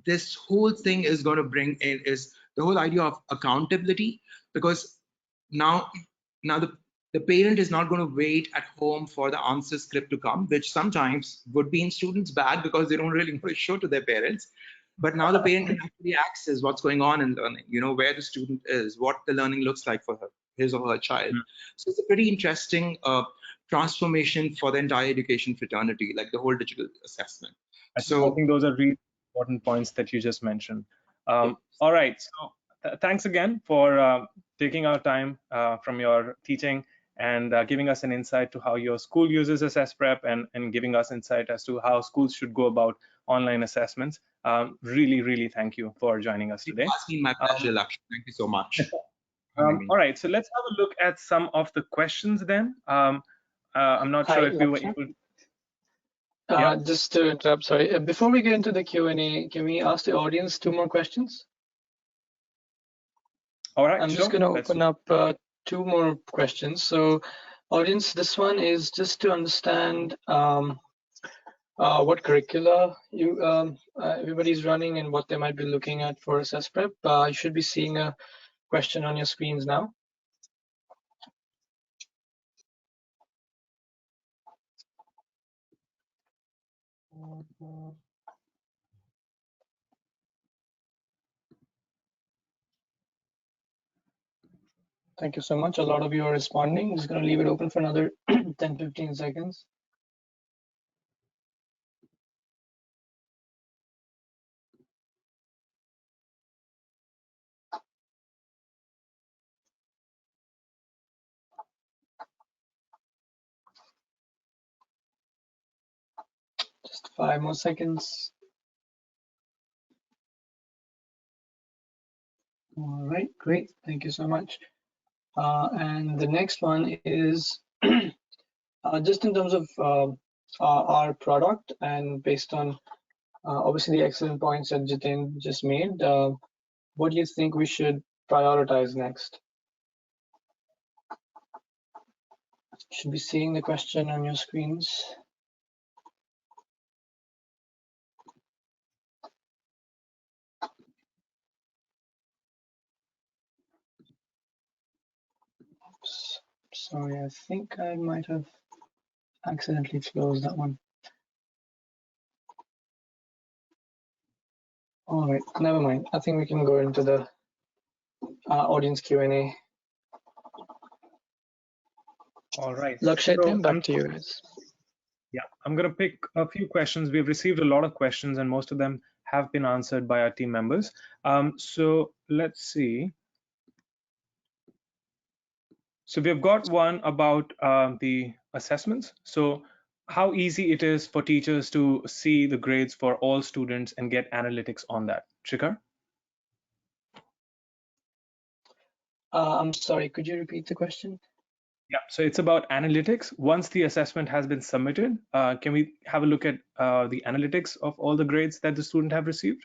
this whole thing is going to bring in is the whole idea of accountability, because now the parent is not going to wait at home for the answer script to come, which sometimes would be in students' bag because they don't really want to show to their parents. But now the parent can actually access what's going on in learning, where the student is, what the learning looks like for his or her child. So it's a pretty interesting transformation for the entire education fraternity, like the whole digital assessment. I think those are really important points that you just mentioned. All right, so thanks again for taking our time from your teaching and giving us an insight to how your school uses AssessPrep, and giving us insight as to how schools should go about online assessments. Really thank you for joining us today. It's been my pleasure, Lakshya. Thank you so much. All right, so let's have a look at some of the questions then. I'm not sure if you were able to... Just to interrupt, sorry. Before we get into the Q&A, can we ask the audience 2 more questions? All right, I'm just going to open up 2 more questions. So, audience, this one is just to understand what curricula everybody's running and what they might be looking at for AssessPrep. You should be seeing a question on your screens now. Thank you so much. A lot of you are responding. I'm just going to leave it open for another 10-15 seconds. Just 5 more seconds. All right, great. Thank you so much. And the next one is just in terms of our product, and based on obviously the excellent points that Jitin just made, what do you think we should prioritize next? You should be seeing the question on your screens. Oops. Sorry, I think I might have accidentally closed that one. All right, never mind. I think we can go into the audience Q&A. All right. Lakshay, So back to you guys. Yeah, I'm going to pick a few questions. We've received a lot of questions, and most of them have been answered by our team members. So let's see. So we've got one about the assessments. So how easy it is for teachers to see the grades for all students and get analytics on that. Shikhar? I'm sorry, could you repeat the question? Yeah, so it's about analytics. Once the assessment has been submitted, can we have a look at the analytics of all the grades that the student have received?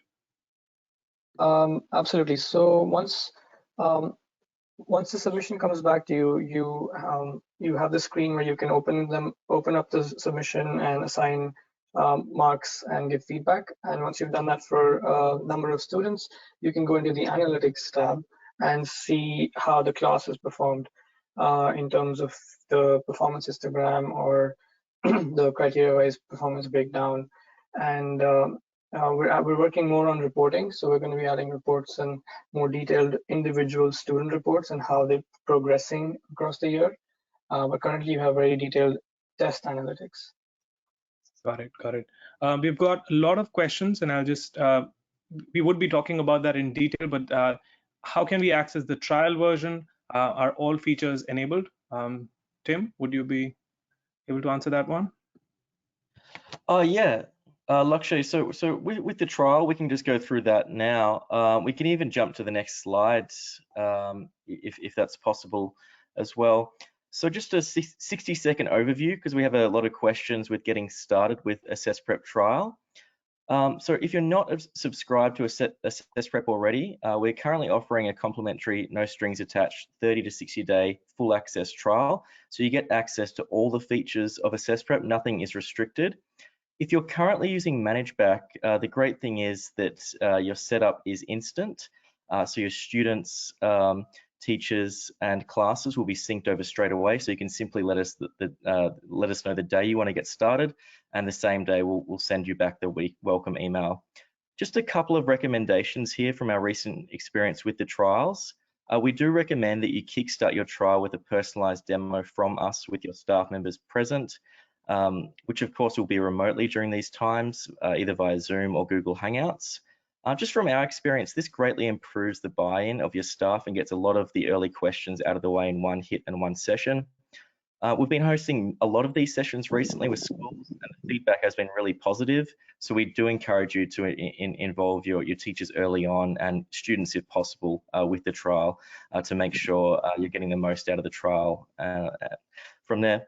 Absolutely. So once the submission comes back to you, you have the screen where you can open up the submission and assign marks and give feedback. And once you've done that for a number of students, you can go into the analytics tab and see how the class has performed in terms of the performance histogram or the criteria-wise performance breakdown. And we're working more on reporting, so we're going to be adding reports and more detailed individual student reports and how they're progressing across the year. But currently, you have very detailed test analytics. Got it, got it. We've got a lot of questions, and I'll just, we would be talking about that in detail, but how can we access the trial version? Are all features enabled? Tim, would you be able to answer that one? Yeah, Lakshay, so with the trial, we can just go through that now. We can even jump to the next slides if that's possible as well. So just a 60-second overview, because we have a lot of questions with getting started with AssessPrep trial. So if you're not subscribed to AssessPrep already, we're currently offering a complimentary, no strings attached, 30 to 60-day full access trial. So you get access to all the features of AssessPrep, nothing is restricted. If you're currently using ManageBac, the great thing is that your setup is instant. So your students, teachers, and classes will be synced over straight away. So you can simply let us know the day you want to get started, and the same day we'll send you back the welcome email. Just a couple of recommendations here from our recent experience with the trials. We do recommend that you kickstart your trial with a personalized demo from us with your staff members present, which of course will be remotely during these times, either via Zoom or Google Hangouts. Just from our experience, this greatly improves the buy-in of your staff and gets a lot of the early questions out of the way in one hit and one session. We've been hosting a lot of these sessions recently with schools, and the feedback has been really positive. So we do encourage you to involve your teachers early on, and students if possible, with the trial to make sure you're getting the most out of the trial from there.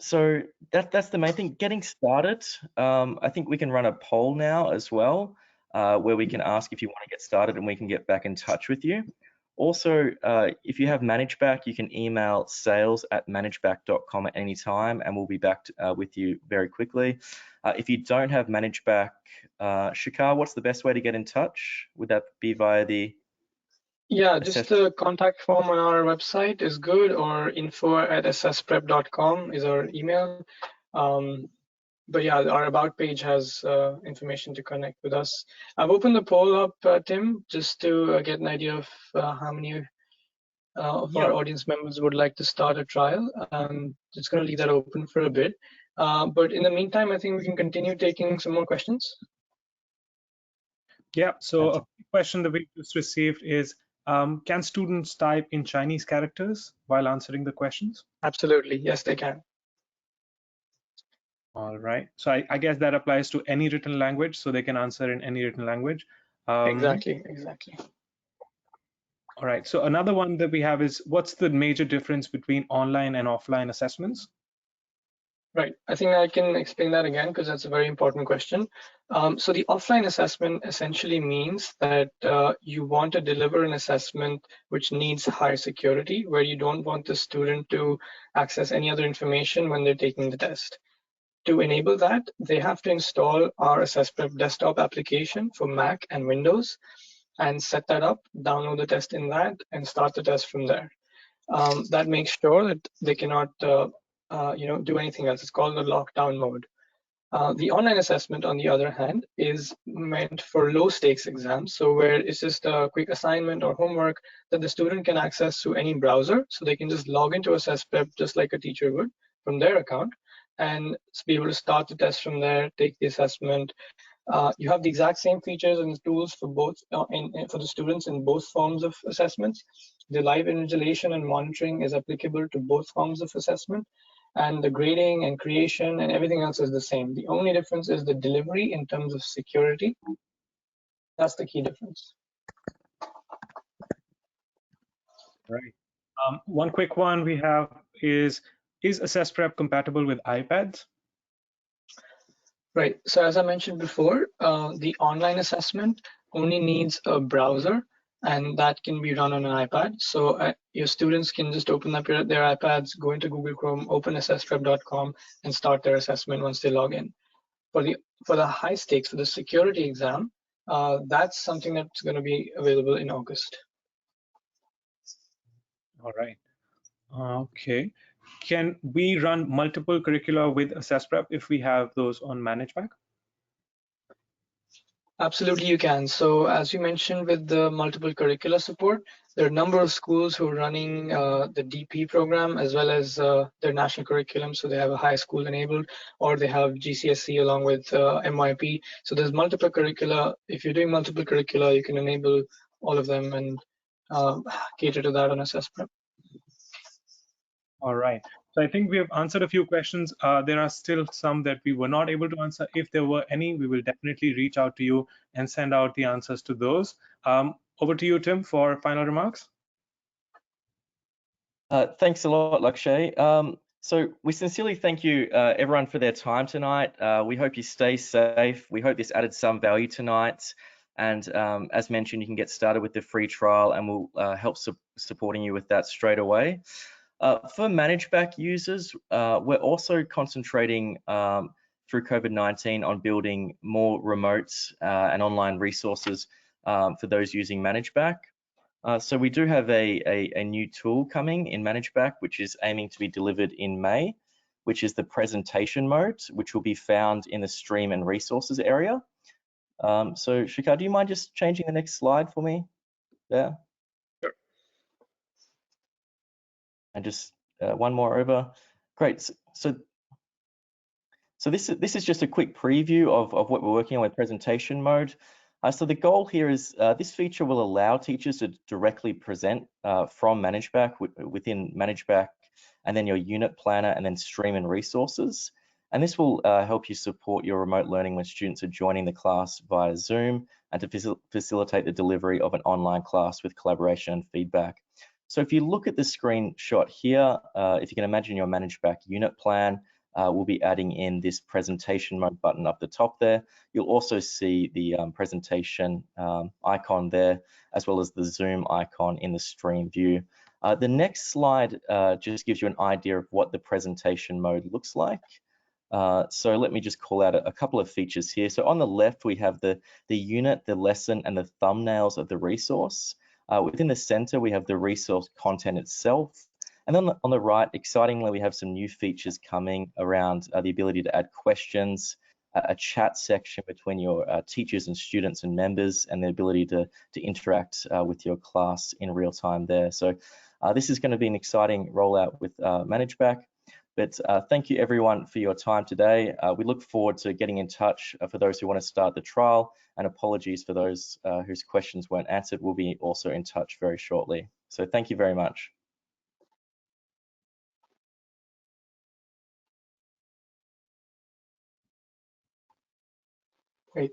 So that's the main thing. Getting started, I think we can run a poll now as well, where we can ask if you want to get started and we can get back in touch with you. Also, if you have ManageBac, you can email sales@managebac.com at any time, and we'll be back with you very quickly. If you don't have ManageBac, Shikhar, what's the best way to get in touch? Would that be via the... Yeah, just the contact form on our website is good, or info@assessprep.com is our email. But yeah, our about page has information to connect with us. I've opened the poll up, Tim, just to get an idea of how many of our audience members would like to start a trial. Just going to leave that open for a bit. But in the meantime, I think we can continue taking some more questions. Yeah, so a question that we just received is, can students type in Chinese characters while answering the questions? Absolutely, yes, they can. All right. So I guess that applies to any written language, so they can answer in any written language. Exactly. All right. So another one that we have is, what's the major difference between online and offline assessments? Right. I think I can explain that again because that's a very important question. So the offline assessment essentially means that you want to deliver an assessment which needs high security, where you don't want the student to access any other information when they're taking the test. To enable that, they have to install our AssessPrep desktop application for Mac and Windows and set that up, download the test in that, and start the test from there. That makes sure that they cannot do anything else. It's called the lockdown mode. The online assessment, on the other hand, is meant for low stakes exams. So where it's just a quick assignment or homework that the student can access through any browser. So they can just log into AssessPrep just like a teacher would from their account and be able to start the test from there, take the assessment. You have the exact same features and tools for both for the students in both forms of assessments. The live invigilation and monitoring is applicable to both forms of assessment, and the grading and creation and everything else is the same. The only difference is the delivery in terms of security. That's the key difference. Right. One quick one we have is AssessPrep compatible with iPads? Right. So as I mentioned before, the online assessment only needs a browser, and that can be run on an iPad. So your students can just open up their iPads, go into Google Chrome, open assessprep.com, and start their assessment once they log in. For the high stakes, for the security exam, that's something that's going to be available in August. All right. Okay. Can we run multiple curricula with AssessPrep if we have those on ManageBac? Absolutely, you can. So as you mentioned with the multiple curricula support, there are a number of schools who are running the DP program as well as their national curriculum. So they have a high school enabled, or they have GCSE along with MYP. So there's multiple curricula. If you're doing multiple curricula, you can enable all of them and cater to that on AssessPrep. All right. So I think we have answered a few questions. There are still some that we were not able to answer. If there were any, we will definitely reach out to you and send out the answers to those. Over to you, Tim, for final remarks. Thanks a lot, Lakshay. So we sincerely thank you, everyone, for their time tonight. We hope you stay safe. We hope this added some value tonight. And as mentioned, you can get started with the free trial, and we'll help supporting you with that straight away. For ManageBac users, we're also concentrating through COVID-19 on building more remote and online resources for those using ManageBac. So we do have a new tool coming in ManageBac, which is aiming to be delivered in May, which is the presentation mode, which will be found in the stream and resources area. So Shikhar, do you mind just changing the next slide for me there? Sure. And just one more over. Great. So this is just a quick preview of what we're working on with presentation mode. So the goal here is this feature will allow teachers to directly present from ManageBac within ManageBac, and then your unit planner, and then stream and resources. And this will help you support your remote learning when students are joining the class via Zoom, and to facilitate the delivery of an online class with collaboration and feedback. So if you look at the screenshot here, if you can imagine your ManageBac unit plan, we'll be adding in this presentation mode button up the top there. You'll also see the presentation icon there, as well as the Zoom icon in the stream view. The next slide just gives you an idea of what the presentation mode looks like. So let me just call out a couple of features here. So on the left, we have the unit, the lesson, and the thumbnails of the resource. Within the center, we have the resource content itself. And then on the right, excitingly, we have some new features coming around the ability to add questions, a chat section between your teachers and students and members, and the ability to interact with your class in real time there. So this is going to be an exciting rollout with ManageBac. But thank you, everyone, for your time today. We look forward to getting in touch for those who want to start the trial, and apologies for those whose questions weren't answered. We'll be also in touch very shortly. So thank you very much. Great.